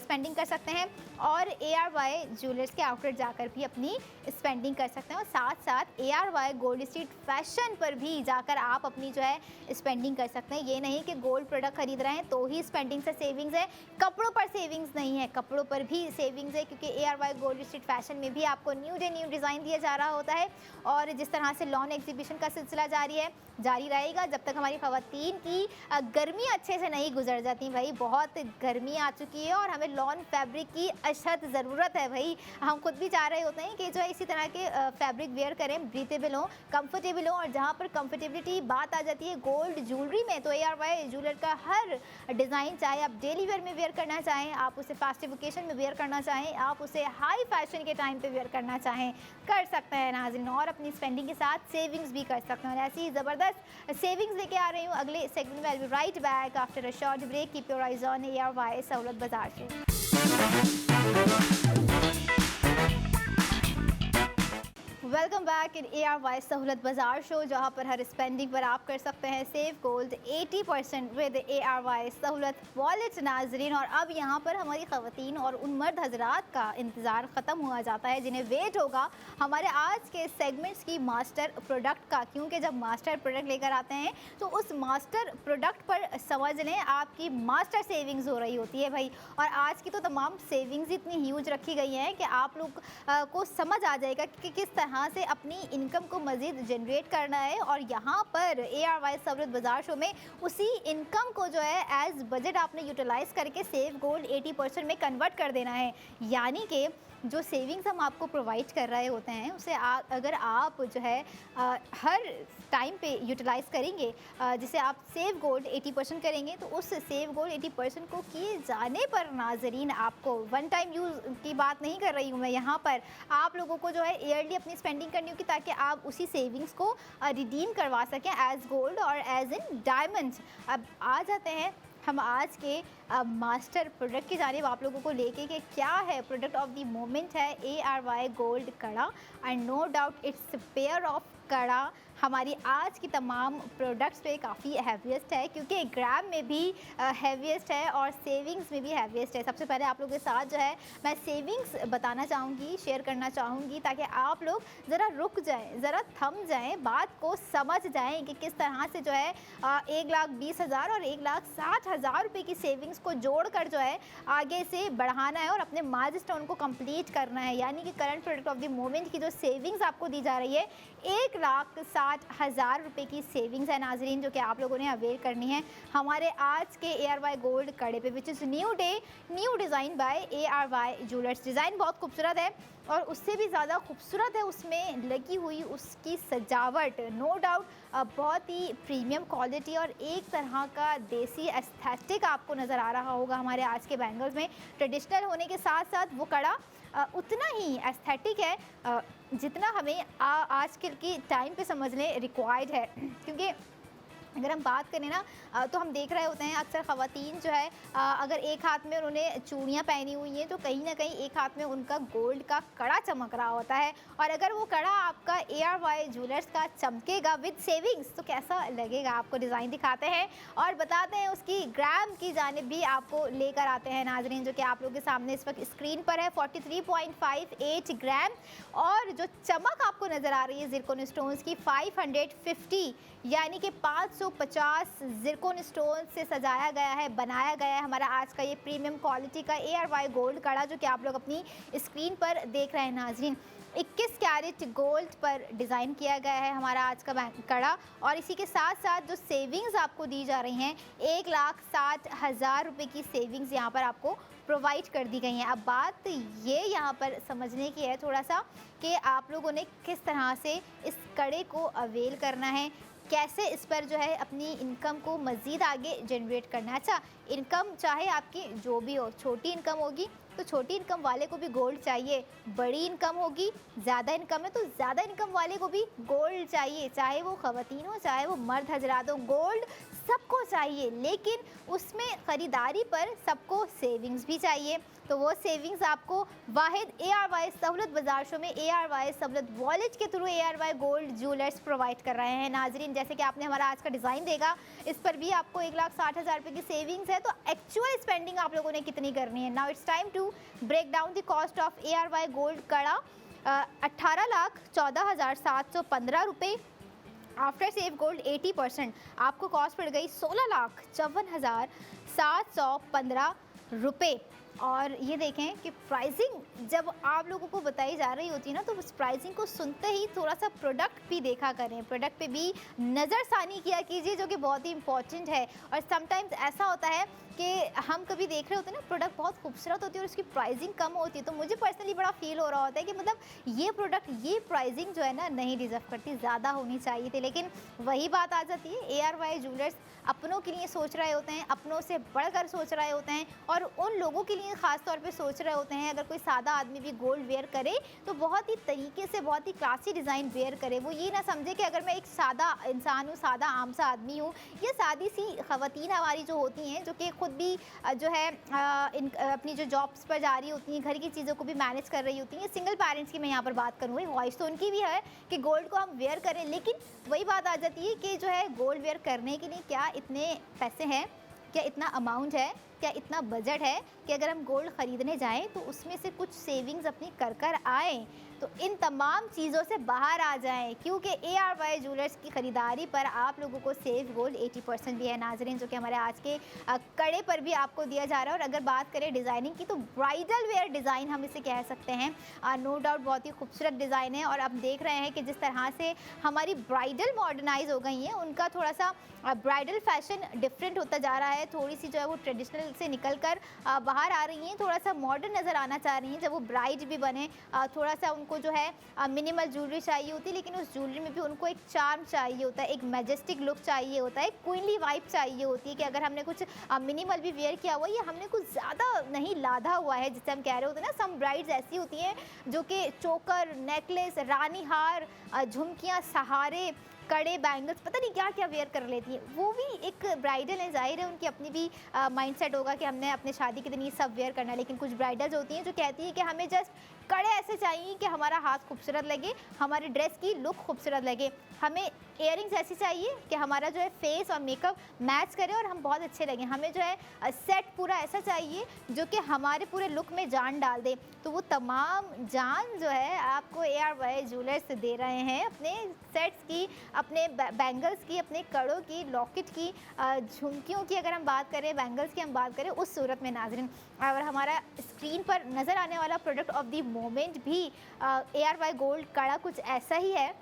स्पेंडिंग कर सकते हैं और ARY ज्वेलर्स के आउटलेट जाकर भी अपनी स्पेंडिंग कर सकते हैं और साथ साथ ARY गोल्ड स्ट्रीट फैशन पर भी जाकर आप अपनी जो है स्पेंडिंग कर सकते हैं। ये नहीं कि गोल्ड प्रोडक्ट खरीद रहे हैं तो ही स्पेंडिंग से सेविंग्स है, कपड़ों पर सेविंग्स नहीं है, कपड़ों पर भी सेविंग्स है क्योंकि ARY गोल्ड स्ट्रीट फैशन में भी आपको न्यू डे न्यू डिज़ाइन दिया जा रहा होता है। और जिस तरह से लॉन एग्जीबिशन का सिलसिला जारी रहेगा जब तक हमारी ख़वातीन की गर्मी अच्छे से नहीं गुजर जाती। भाई बहुत गर्मी आ चुकी है और हमें लॉन फैब्रिक की अशद ज़रूरत है। भाई हम खुद भी चाह रहे होते हैं कि जो है इसी तरह के फैब्रिक वेयर करें, ब्रीथेबल हो, कंफर्टेबल हो। और जहाँ पर कंफर्टेबिलिटी बात आ जाती है गोल्ड ज्वेलरी में तो ARY ज्वेलर का हर डिज़ाइन, चाहे आप डेली वेयर में वेयर करना चाहें, आप उसे फेस्टिव ओकेशन में वेयर करना चाहें, आप उसे हाई फैशन के टाइम पे वेयर करना चाहें, कर सकते हैं नाज़रीन। और अपनी स्पेंडिंग के साथ सेविंग्स भी कर सकते हैं और ऐसी ज़बरदस्त सेविंग्स लेके आ रही हूँ अगले सेगमेंट में। I will be right back after a short break. Keep your eyes on ARY Sahulat बाजार से। Welcome back in ARY Sahulat Bazaar show, जहां पर हर स्पेंडिंग पर आप कर सकते हैं सेव गोल्ड 80% विद ARY सहूलत वॉलेट नाजरीन। और अब यहां पर हमारी ख़वातीन और उन मर्द हजरात का इंतज़ार ख़त्म हुआ जाता है जिन्हें वेट होगा हमारे आज के सेगमेंट्स की मास्टर प्रोडक्ट का, क्योंकि जब मास्टर प्रोडक्ट लेकर आते हैं तो उस मास्टर प्रोडक्ट पर समझ लें आपकी मास्टर सेविंग्स हो रही होती है भाई। और आज की तो तमाम सेविंग्स इतनी ह्यूज रखी गई हैं कि आप लोग को समझ आ जाएगा कि किस तरह से अपनी इनकम को मज़ीद जनरेट करना है। और यहाँ पर ARY सहूलत बाजार शो में उसी इनकम को जो है एज बजट आपने यूटिलाइज़ करके सेव गोल्ड 80% में कन्वर्ट कर देना है। यानी कि जो सेविंग्स हम आपको प्रोवाइड कर रहे होते हैं उसे अगर आप जो है हर टाइम पे यूटिलाइज़ करेंगे, जिसे आप सेव गोल्ड 80% करेंगे तो उस सेव गोल्ड 80% को किए जाने पर नाजरीन आपको वन टाइम यूज़ की बात नहीं कर रही हूँ मैं, यहाँ पर आप लोगों को जो है ईयरली अपनी स्पेंडिंग करनी होगी ताकि आप उसी सेविंग्स को रिडीम करवा सकें एज गोल्ड और एज इन डायमंड्स। अब आ जाते हैं हम आज के मास्टर प्रोडक्ट की जानिब आप लोगों को लेके कि क्या है प्रोडक्ट ऑफ द मोमेंट है ARY गोल्ड कड़ा। And no doubt it's pair of कड़ा हमारी आज की तमाम प्रोडक्ट्स पे काफ़ी हैवीएस्ट है क्योंकि ग्राम में भी हैवीएस्ट है और सेविंग्स में भी हैवीएस्ट है। सबसे पहले आप लोगों के साथ जो है मैं सेविंग्स बताना चाहूँगी, शेयर करना चाहूँगी ताकि आप लोग ज़रा रुक जाएं, ज़रा थम जाएं, बात को समझ जाएं कि किस तरह से जो है 1,20,000 और 1,60,000 रुपये की सेविंग्स को जोड़कर जो है आगे से बढ़ाना है और अपने माइलस्टोन को कंप्लीट करना है। यानी कि current product of the moment की जो सेविंग्स आपको दी जा रही है 1,60,000 रुपये की सेविंग्स है नाजरीन, जो कि आप लोगों ने अवेल करनी है हमारे आज के ARY गोल्ड कड़े पे, which is new day new design by ARY jewellers. Design बहुत खूबसूरत है और उससे भी ज़्यादा खूबसूरत है उसमें लगी हुई उसकी सजावट। नो डाउट बहुत ही प्रीमियम क्वालिटी और एक तरह का देसी एस्थेटिक आपको नज़र आ रहा होगा हमारे आज के बैंगल्स में। ट्रेडिशनल होने के साथ साथ वो कड़ा उतना ही एस्थेटिक है जितना हमें आजकल की टाइम पे समझ लें रिक्वायर्ड है। क्योंकि अगर हम बात करें ना तो हम देख रहे होते हैं अक्सर ख़वातीन जो है अगर एक हाथ में उन्होंने चूड़ियाँ पहनी हुई हैं तो कहीं ना कहीं एक हाथ में उनका गोल्ड का कड़ा चमक रहा होता है। और अगर वो कड़ा आपका ARY ज्वेलर्स का चमकेगा विद सेविंग्स तो कैसा लगेगा, आपको डिज़ाइन दिखाते हैं और बताते हैं उसकी ग्राम की जानिब भी आपको लेकर आते हैं नाजरीन, जो कि आप लोगों के सामने इस वक्त स्क्रीन पर है 43.58 ग्राम। और जो चमक आपको नज़र आ रही है ज़िरकोन स्टोन्स की 550 यानी कि 550 ज़िरकोन स्टोन से सजाया गया है, बनाया गया है हमारा आज का ये प्रीमियम क्वालिटी का ARY गोल्ड कड़ा, जो कि आप लोग अपनी स्क्रीन पर देख रहे हैं नाजरीन। 21 कैरेट गोल्ड पर डिज़ाइन किया गया है हमारा आज का कड़ा। और इसी के साथ साथ जो सेविंग्स आपको दी जा रही हैं 1,60,000 रुपये की सेविंग्स यहाँ पर आपको प्रोवाइड कर दी गई हैं। अब बात ये यहाँ पर समझने की है थोड़ा सा कि आप लोगों ने किस तरह से इस कड़े को अवेल करना है, कैसे इस पर जो है अपनी इनकम को मज़ीद आगे जनरेट करना है। अच्छा, इनकम चाहे आपकी जो भी हो, छोटी इनकम होगी तो छोटी इनकम वाले को भी गोल्ड चाहिए, बड़ी इनकम होगी, ज़्यादा इनकम है तो ज़्यादा इनकम वाले को भी गोल्ड चाहिए, चाहे वो ख़वातीन हो चाहे वो मर्द हजरात हो, गोल्ड सबको चाहिए। लेकिन उसमें ख़रीदारी पर सबको सेविंग्स भी चाहिए। तो वो सेविंग्स आपको वाहिद ARY सहूलत बाज़ार शो में ARY सहूलत वॉलेट के through ARY gold jewellers provide कर रहे हैं। नाजरीन, जैसे कि आपने हमारा आज का डिज़ाइन देखा, इस पर भी आपको 1,60,000 रुपये की सेविंग्स है। तो एक्चुअल स्पेंडिंग आप लोगों ने कितनी करनी है? Now it's time to break down the cost of ARY gold कड़ा 18,14,715 रुपये। आफ्टर सेव गोल्ड 80% आपको कॉस्ट पड़ गई 16,54,715 रुपये। और ये देखें कि प्राइसिंग जब आप लोगों को बताई जा रही होती है ना, तो उस प्राइसिंग को सुनते ही थोड़ा सा प्रोडक्ट भी देखा करें, प्रोडक्ट पे भी नज़रसानी किया कीजिए, जो कि बहुत ही इंपॉर्टेंट है। और समटाइम्स ऐसा होता है कि हम कभी देख रहे होते हैं ना, प्रोडक्ट बहुत खूबसूरत होती है और उसकी प्राइसिंग कम होती है, तो मुझे पर्सनली बड़ा फील हो रहा होता है कि मतलब ये प्रोडक्ट, ये प्राइसिंग जो है ना नहीं डिज़र्व करती, ज़्यादा होनी चाहिए थी। लेकिन वही बात आ जाती है, ARY ज्वेलर्स अपनों के लिए सोच रहे होते हैं, अपनों से बढ़कर सोच रहे होते हैं, और उन लोगों के लिए ख़ास तौर पे सोच रहे होते हैं अगर कोई सादा आदमी भी गोल्ड वेयर करे तो बहुत ही तरीके से, बहुत ही क्लासी डिज़ाइन वेयर करे। वो ये ना समझे कि अगर मैं एक सादा इंसान हूँ, सादा आम सा आदमी हूँ, या सादी सी ख़वातीन हमारी जो होती हैं, जो कि खुद भी जो है अपनी जो जॉब्स पर जा रही होती हैं, घर की चीज़ों को भी मैनेज कर रही होती हैं, सिंगल पेरेंट्स की मैं यहाँ पर बात करूँगी, वॉइस तो उनकी भी है कि गोल्ड को हम वेयर करें। लेकिन वही बात आ जाती है कि जो है गोल्ड वेयर करने के लिए क्या इतने पैसे हैं, क्या इतना अमाउंट है, क्या इतना बजट है कि अगर हम गोल्ड ख़रीदने जाएं तो उसमें से कुछ सेविंग्स अपनी कर आएँ, तो इन तमाम चीज़ों से बाहर आ जाएं, क्योंकि ARY ज्वेलर्स की ख़रीदारी पर आप लोगों को सेव गोल्ड 80% भी है नाजरीन, जो कि हमारे आज के कड़े पर भी आपको दिया जा रहा है। और अगर बात करें डिज़ाइनिंग की, तो ब्राइडल वेयर डिज़ाइन हम इसे कह सकते हैं। नो डाउट बहुत ही खूबसूरत डिज़ाइन है, और अब देख रहे हैं कि जिस तरह से हमारी ब्राइडल मॉडर्नाइज हो गई हैं, उनका थोड़ा सा ब्राइडल फैशन डिफरेंट होता जा रहा है, थोड़ी सी जो है वो ट्रेडिशनल से निकल कर बाहर आ रही हैं, थोड़ा सा मॉडर्न नज़र आना चाह रही हैं। जब वो ब्राइड भी बने, थोड़ा सा उनको जो है मिनिमल ज्वेलरी चाहिए होती है, लेकिन उस ज्वेलरी में भी उनको एक चार्म चाहिए होता है, एक मैजेस्टिक लुक चाहिए होता है, एक क्वीनली वाइब चाहिए होती है कि अगर हमने कुछ मिनिमल भी वेयर किया हुआ है या हमने कुछ ज़्यादा नहीं लाधा हुआ है, जिसे हम कह रहे होते हैं ना, सम ब्राइड्स ऐसी होती हैं जो कि चोकर, नेकलेस, रानी हार, झुमकियाँ, सहारे, कड़े, बैंगल्स, पता नहीं क्या क्या वेयर कर लेती हैं। वो भी एक ब्राइडल है, जाहिर है उनकी अपनी भी माइंडसेट होगा कि हमने अपने शादी के दिन ये सब वेयर करना है। लेकिन कुछ ब्राइडल्स होती हैं जो कहती हैं कि हमें जस्ट कड़े ऐसे चाहिए कि हमारा हाथ खूबसूरत लगे, हमारी ड्रेस की लुक खूबसूरत लगे, हमें इयरिंग्स ऐसी चाहिए कि हमारा जो है फेस और मेकअप मैच करे और हम बहुत अच्छे लगें, हमें जो है सेट पूरा ऐसा चाहिए जो कि हमारे पूरे लुक में जान डाल दे। तो वो तमाम जान जो है आपको ARY ज्वेलर्स दे रहे हैं, अपने सेट्स की, अपने बैंगल्स की, अपने कड़ों की, लॉकेट की, झुमकियों की अगर हम बात करें, बैंगल्स की हम बात करें, उस सूरत में नाज़रीन। और हमारा स्क्रीन पर नज़र आने वाला प्रोडक्ट ऑफ द मोमेंट भी ARY गोल्ड कड़ा कुछ ऐसा ही है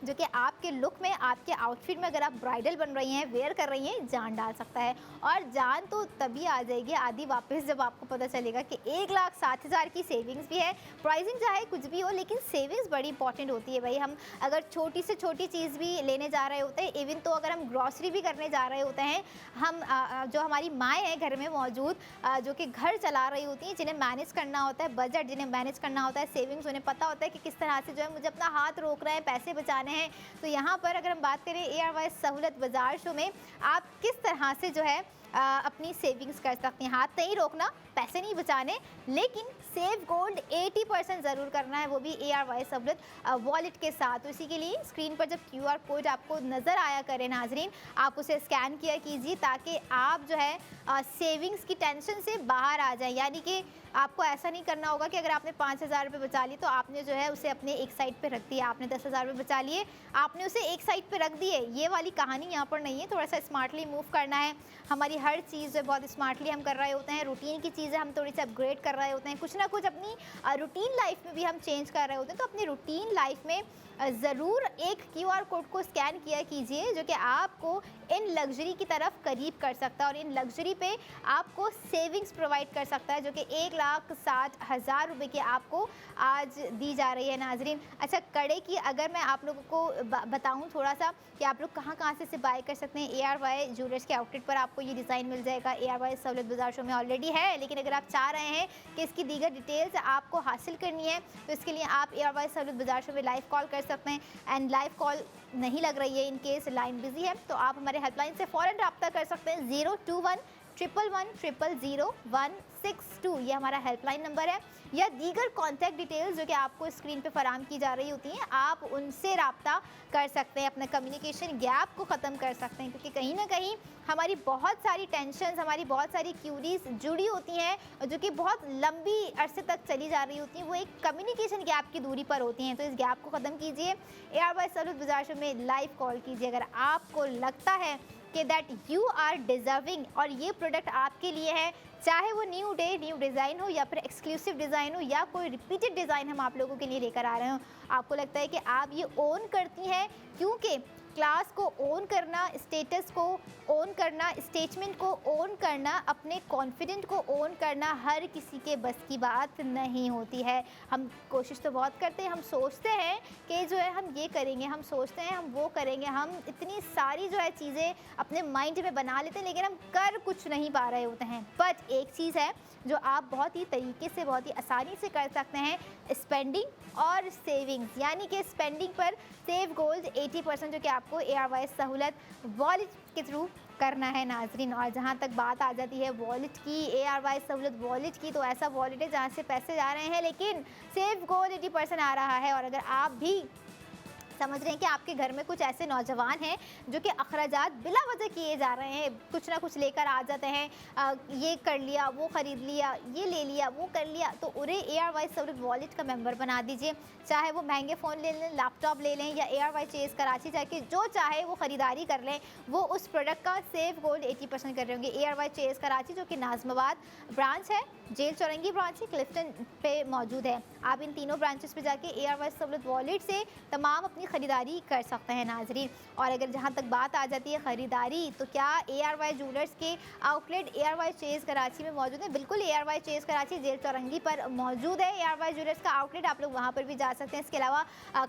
जो कि आपके लुक में, आपके आउटफिट में, अगर आप ब्राइडल बन रही हैं, वेयर कर रही हैं, जान डाल सकता है। और जान तो तभी आ जाएगी आधी वापस जब आपको पता चलेगा कि 1,60,000 की सेविंग्स भी है। प्राइसिंग चाहे कुछ भी हो, लेकिन सेविंग्स बड़ी इंपॉर्टेंट होती है भाई। हम अगर छोटी से छोटी चीज़ भी लेने जा रहे होते हैं, इवन तो अगर हम ग्रॉसरी भी करने जा रहे होते हैं, हम जो हमारी माएँ हैं घर में मौजूद, जो कि घर चला रही होती हैं, जिन्हें मैनेज करना होता है, बजट जिन्हें मैनेज करना होता है, सेविंग्स, उन्हें पता होता है कि किस तरह से जो है मुझे अपना हाथ रोकना है, पैसे बचाने हैं। तो यहाँ पर अगर हम बात करें ARY सहूलत बाज़ार शो में, आप किस तरह से जो है अपनी सेविंग्स कर सकते हैं। हाथ नहीं रोकना, पैसे नहीं बचाने, लेकिन सेव गोल्ड 80% ज़रूर करना है, वो भी ARY सहूलत वॉलेट के साथ। तो इसी के लिए स्क्रीन पर जब QR कोड आपको नज़र आया करे नाजरीन, आप उसे स्कैन किया कीजिए ताकि आप जो है सेविंग्स की टेंशन से बाहर आ जाए। यानी कि आपको ऐसा नहीं करना होगा कि अगर आपने 5,000 रुपये बचा लिए तो आपने जो है उसे अपने एक साइड पे रख दिया। आपने 10,000 रुपये बचा लिए, आपने उसे एक साइड पे रख दिए, ये वाली कहानी यहाँ पर नहीं है। थोड़ा सा स्मार्टली मूव करना है। हमारी हर चीज़ जो है बहुत स्मार्टली हम कर रहे होते हैं। रूटीन की चीज़ें हम थोड़ी सी अपग्रेड कर रहे होते हैं, कुछ ना कुछ अपनी रूटीन लाइफ में भी हम चेंज कर रहे होते हैं। तो अपनी रूटीन लाइफ में ज़रूर एक QR कोड को स्कैन किया कीजिए जो कि आपको इन लग्जरी की तरफ करीब कर सकता है और इन लग्जरी पे आपको सेविंग्स प्रोवाइड कर सकता है, जो कि 1,60,000 रुपये की आपको आज दी जा रही है नाजरीन। अच्छा, कड़े की अगर मैं आप लोगों को बताऊं थोड़ा सा कि आप लोग कहाँ से इसे बाय कर सकते हैं। ARY ज्वेलर्स के आउटलेट पर आपको ये डिज़ाइन मिल जाएगा। ARY सहूलत बाजार शो में ऑलरेडी है, लेकिन अगर आप चाह रहे हैं कि इसकी दीगर डिटेल्स आपको हासिल करनी है तो इसके लिए आप ARY सहूलत बाजार शो में लाइव कॉल कर सकते हैं। एंड लाइव कॉल नहीं लग रही है, इन केस लाइन बिजी है, तो आप हमारे हेल्पलाइन से फ़ौरन रब्ता कर सकते हैं। 021-111-00162 ये हमारा हेल्पलाइन नंबर है, या दीगर कॉन्टैक्ट डिटेल्स जो कि आपको स्क्रीन पे फराम की जा रही होती हैं, आप उनसे रब्ता कर सकते हैं। अपना कम्युनिकेशन गैप को ख़त्म कर सकते हैं, क्योंकि कहीं ना कहीं हमारी बहुत सारी टेंशन्स, हमारी बहुत सारी क्यूरीज जुड़ी होती हैं जो कि बहुत लंबी अरसे तक चली जा रही होती हैं। वो एक कम्युनिकेशन गैप की दूरी पर होती हैं, तो इस गैप को ख़त्म कीजिए। ARY सहूलत बाजार शो में लाइव कॉल कीजिए अगर आपको लगता है कि दैट यू आर डिज़र्विंग और ये प्रोडक्ट आपके लिए है, चाहे वो न्यू डे न्यू डिज़ाइन हो या फिर एक्सक्लूसिव डिज़ाइन हो या कोई रिपीटेड डिज़ाइन हम आप लोगों के लिए लेकर आ रहे हो। आपको लगता है कि आप ये ओन करती हैं, क्योंकि क्लास को ओन करना, स्टेटस को ओन करना, स्टेटमेंट को ओन करना, अपने कॉन्फिडेंट को ओन करना हर किसी के बस की बात नहीं होती है। हम कोशिश तो बहुत करते हैं, हम सोचते हैं कि जो है हम ये करेंगे, हम सोचते हैं हम वो करेंगे, हम इतनी सारी जो है चीज़ें अपने माइंड में बना लेते हैं, लेकिन हम कर कुछ नहीं पा रहे होते हैं। बट एक चीज़ है जो आप बहुत ही तरीके से, बहुत ही आसानी से कर सकते हैं, स्पेंडिंग और सेविंग्स। यानी कि स्पेंडिंग पर सेव गोल्ड 80% जो कि आपको ARY सहूलत वॉलेट के थ्रू करना है नाजरीन। और जहाँ तक बात आ जाती है वॉलेट की, ARY सहूलत वॉलेट की, तो ऐसा वॉलेट है जहाँ से पैसे जा रहे हैं लेकिन सेव गोल्ड 80% आ रहा है। और अगर आप भी समझ रहे हैं कि आपके घर में कुछ ऐसे नौजवान हैं जो कि अखराजात बिला वजह किए जा रहे हैं, कुछ ना कुछ लेकर आ जाते हैं, ये कर लिया, वो ख़रीद लिया, ये ले लिया, वो कर लिया, तो उन्हें ARY सहूलत वॉलेट का मेंबर बना दीजिए। चाहे वो महंगे फ़ोन ले लें, लैपटॉप ले लें, या ARY चेज़ कराची जाके जो चाहे वो ख़रीदारी कर लें, वो उस प्रोडक्ट का सेव गोल्ड 80% कर रहे होंगे। ARY चेज़ कराची जो कि नाज़माबाद ब्रांच है, जेल चौरंगी ब्रांच है, क्लिफ्टन पे मौजूद है। आप इन तीनों ब्रांचेस पे जाके ARY सहूलत वॉलेट से तमाम अपनी ख़रीदारी कर सकते हैं नाजरीन। और अगर जहाँ तक बात आ जाती है ख़रीदारी, तो क्या ARY ज्वेलर्स के आउटलेट ARY चेज़ कराची में मौजूद है? बिल्कुल, ARY चेज़ कराची जेल चौरंगी पर मौजूद है। ARY ज्वेलर्स का आउटलेट, आप लोग वहाँ पर भी जा सकते हैं। इसके अलावा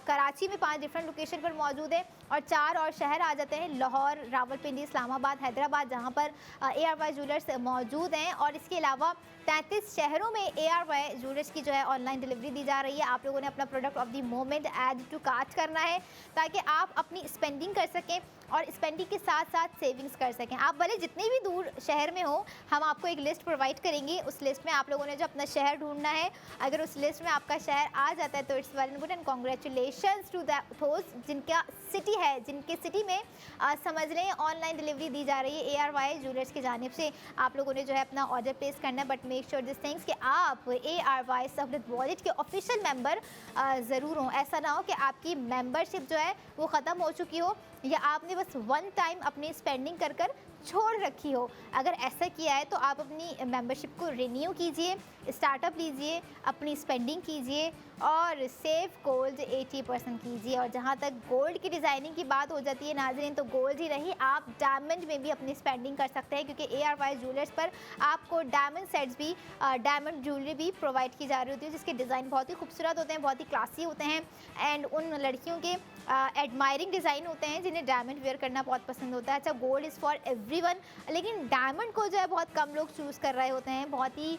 कराची में 5 डिफरेंट लोकेशन पर मौजूद है और 4 और शहर आ जाते हैं, लाहौर, रावलपिंडी, इस्लामाबाद, हैदराबाद, जहाँ पर ARY ज्वेलर्स मौजूद हैं। और इसके अलावा 33 शहरों में ARY ज्वेलर्स की जो है ऑनलाइन डिलीवरी दी जा रही है। आप लोगों ने अपना product of the moment add to cart करना है ताकि आप अपनी स्पेंडिंग कर सकें और स्पेंडिंग के साथ साथ सेविंग्स कर सकें। आप भले जितने भी दूर शहर में हो, हम आपको एक लिस्ट प्रोवाइड करेंगे। उस लिस्ट में आप लोगों ने जो अपना शहर ढूंढना है, अगर उस लिस्ट में आपका शहर आ जाता है तो it's well and good, and congratulations to those जिनका सिटी है, जिनके सिटी में समझ लें ऑनलाइन डिलीवरी दी जा रही है ARY ज्वेलर्स की जानिब से। आप लोगों ने जो है अपना ऑर्डर प्लेस करना है, but make sure this things कि आप ARY सहूलत वॉलेट के ऑफिशियल मेंबर ज़रूर हों। ऐसा ना हो कि आपकी मेंबरशिप जो है वो ख़त्म हो चुकी हो या आपने बस वन टाइम अपनी स्पेंडिंग कर कर छोड़ रखी हो। अगर ऐसा किया है तो आप अपनी मेंबरशिप को रिन्यू कीजिए, स्टार्टअप लीजिए, अपनी स्पेंडिंग कीजिए और सेव गोल्ड 80% कीजिए। और जहाँ तक गोल्ड की डिज़ाइनिंग की बात हो जाती है नाज़रीन, तो गोल्ड ही नहीं, आप डायमंड में भी अपनी स्पेंडिंग कर सकते हैं, क्योंकि ARY ज्वेलर्स पर आपको डायमंड सेट्स भी, डायमंड ज्वेलरी भी प्रोवाइड की जा रही होती है, जिसके डिज़ाइन बहुत ही खूबसूरत होते हैं, बहुत ही क्लासी होते हैं एंड उन लड़कियों के एडमायरिंग डिज़ाइन होते हैं जिन्हें डायमंड वेयर करना बहुत पसंद होता है। अच्छा, गोल्ड इज़ फॉर एवरीवन, लेकिन डायमंड को जो है बहुत कम लोग चूज़ कर रहे होते हैं। बहुत ही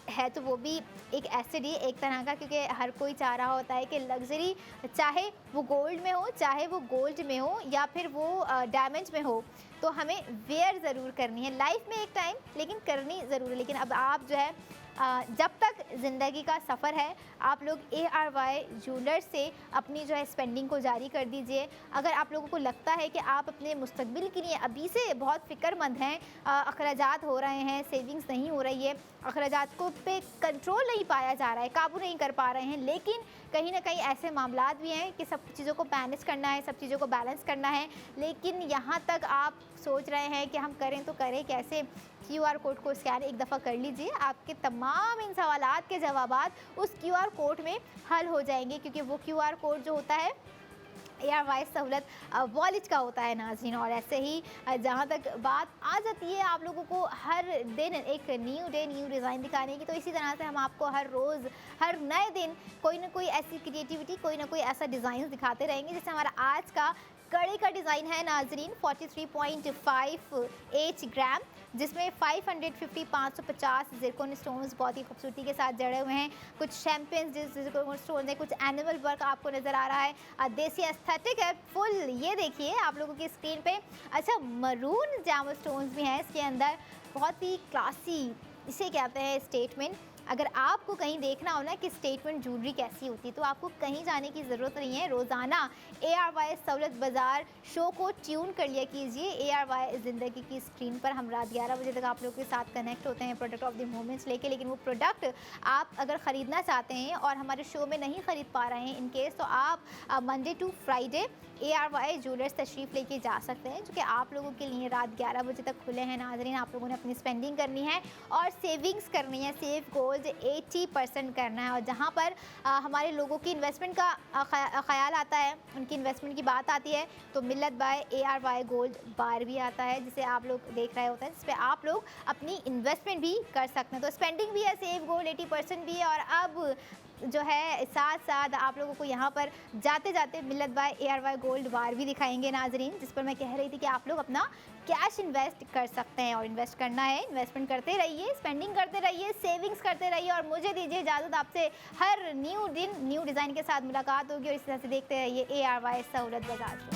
है तो वो भी एक एसेट ही एक तरह का, क्योंकि हर कोई चाह रहा होता है कि लग्जरी, चाहे वो गोल्ड में हो, चाहे वो गोल्ड में हो या फिर वो डायमंड में हो, तो हमें वेयर ज़रूर करनी है लाइफ में एक टाइम, लेकिन करनी ज़रूर है। लेकिन अब आप जो है जब तक ज़िंदगी का सफ़र है आप लोग ARY ज्वेलर्स से अपनी जो है स्पेंडिंग को जारी कर दीजिए। अगर आप लोगों को लगता है कि आप अपने मुस्तकबिल के लिए अभी से बहुत फ़िक्रमंद हैं, अखराजात हो रहे हैं, सेविंग्स नहीं हो रही है, अखराजात को पे कंट्रोल नहीं पाया जा रहा है, काबू नहीं कर पा रहे हैं, लेकिन कहीं ना कहीं ऐसे मामलात भी हैं कि सब चीज़ों को मैनेज करना है, सब चीज़ों को बैलेंस करना है, लेकिन यहाँ तक आप सोच रहे हैं कि हम करें तो करें कैसे। QR कोड को स्कैन एक दफ़ा कर लीजिए, आपके तमाम इन सवालात के जवाबात उस QR कोड में हल हो जाएंगे, क्योंकि वो QR कोड जो होता है ARY सहूलत वॉलेट का होता है नाज़रीन। और ऐसे ही जहाँ तक बात आ जाती है आप लोगों को हर दिन एक न्यू डे न्यू डिज़ाइन दिखाने की, तो इसी तरह से हम आपको हर रोज़ हर नए दिन कोई ना कोई ऐसी क्रिएटिविटी, कोई ना कोई ऐसा डिज़ाइन दिखाते रहेंगे। जैसे हमारा आज का कड़े का डिज़ाइन है नाजरीन 43.58 ग्राम, जिसमें 550 ज़िरकॉन स्टोन्स बहुत ही खूबसूरती के साथ जड़े हुए हैं। कुछ शैम्पेन्स ज़िरकॉन स्टोन्स हैं, कुछ एनिमल वर्क आपको नज़र आ रहा है, देसी एस्थेटिक है फुल। ये देखिए आप लोगों की स्क्रीन पे। अच्छा, मरून जैम स्टोन्स भी हैं इसके अंदर, बहुत ही क्लासी, इसे कहते हैं स्टेटमेंट। अगर आपको कहीं देखना हो ना कि स्टेटमेंट ज्वेलरी कैसी होती है, तो आपको कहीं जाने की ज़रूरत नहीं है। रोज़ाना ARY सहूलत बाज़ार शो को ट्यून कर लिया कीजिए। ARY ज़िंदगी की स्क्रीन पर हम रात 11 बजे तक आप लोगों के साथ कनेक्ट होते हैं प्रोडक्ट ऑफ द मोमेंट्स लेके। लेकिन वो प्रोडक्ट आप अगर ख़रीदना चाहते हैं और हमारे शो में नहीं ख़रीद पा रहे हैं इन केस, तो आप Monday to Friday ARY jewellers तशरीफ़ लेके जा सकते हैं, जो कि आप लोगों के लिए रात 11 बजे तक खुले हैं नाज़रीन। आप लोगों ने अपनी स्पेंडिंग करनी है और सेविंग्स करनी है, सेव गोल्ड 80% करना है। और जहाँ पर हमारे लोगों की इन्वेस्टमेंट का ख्याल आता है, उनकी इन्वेस्टमेंट की बात आती है, तो मिल्लत बाय ARY गोल्ड बार भी आता है, जिसे आप लोग देख रहे होते हैं, जिस पे आप लोग अपनी इन्वेस्टमेंट भी कर सकते हैं। तो स्पेंडिंग भी है, सेव गोल्ड 80% भी है। और अब जो है साथ साथ आप लोगों को यहाँ पर जाते जाते मिल्लत बाय ARY गोल्ड बार भी दिखाएंगे नाजरीन, जिस पर मैं कह रही थी कि आप लोग अपना कैश इन्वेस्ट कर सकते हैं। और इन्वेस्ट करना है, इन्वेस्टमेंट करते रहिए, स्पेंडिंग करते रहिए, सेविंग्स करते रहिए। और मुझे दीजिए इजाज़त, आपसे हर न्यू दिन न्यू डिज़ाइन के साथ मुलाकात होगी। और इस तरह से देखते रहिए ARY सहूलत बाज़ार को।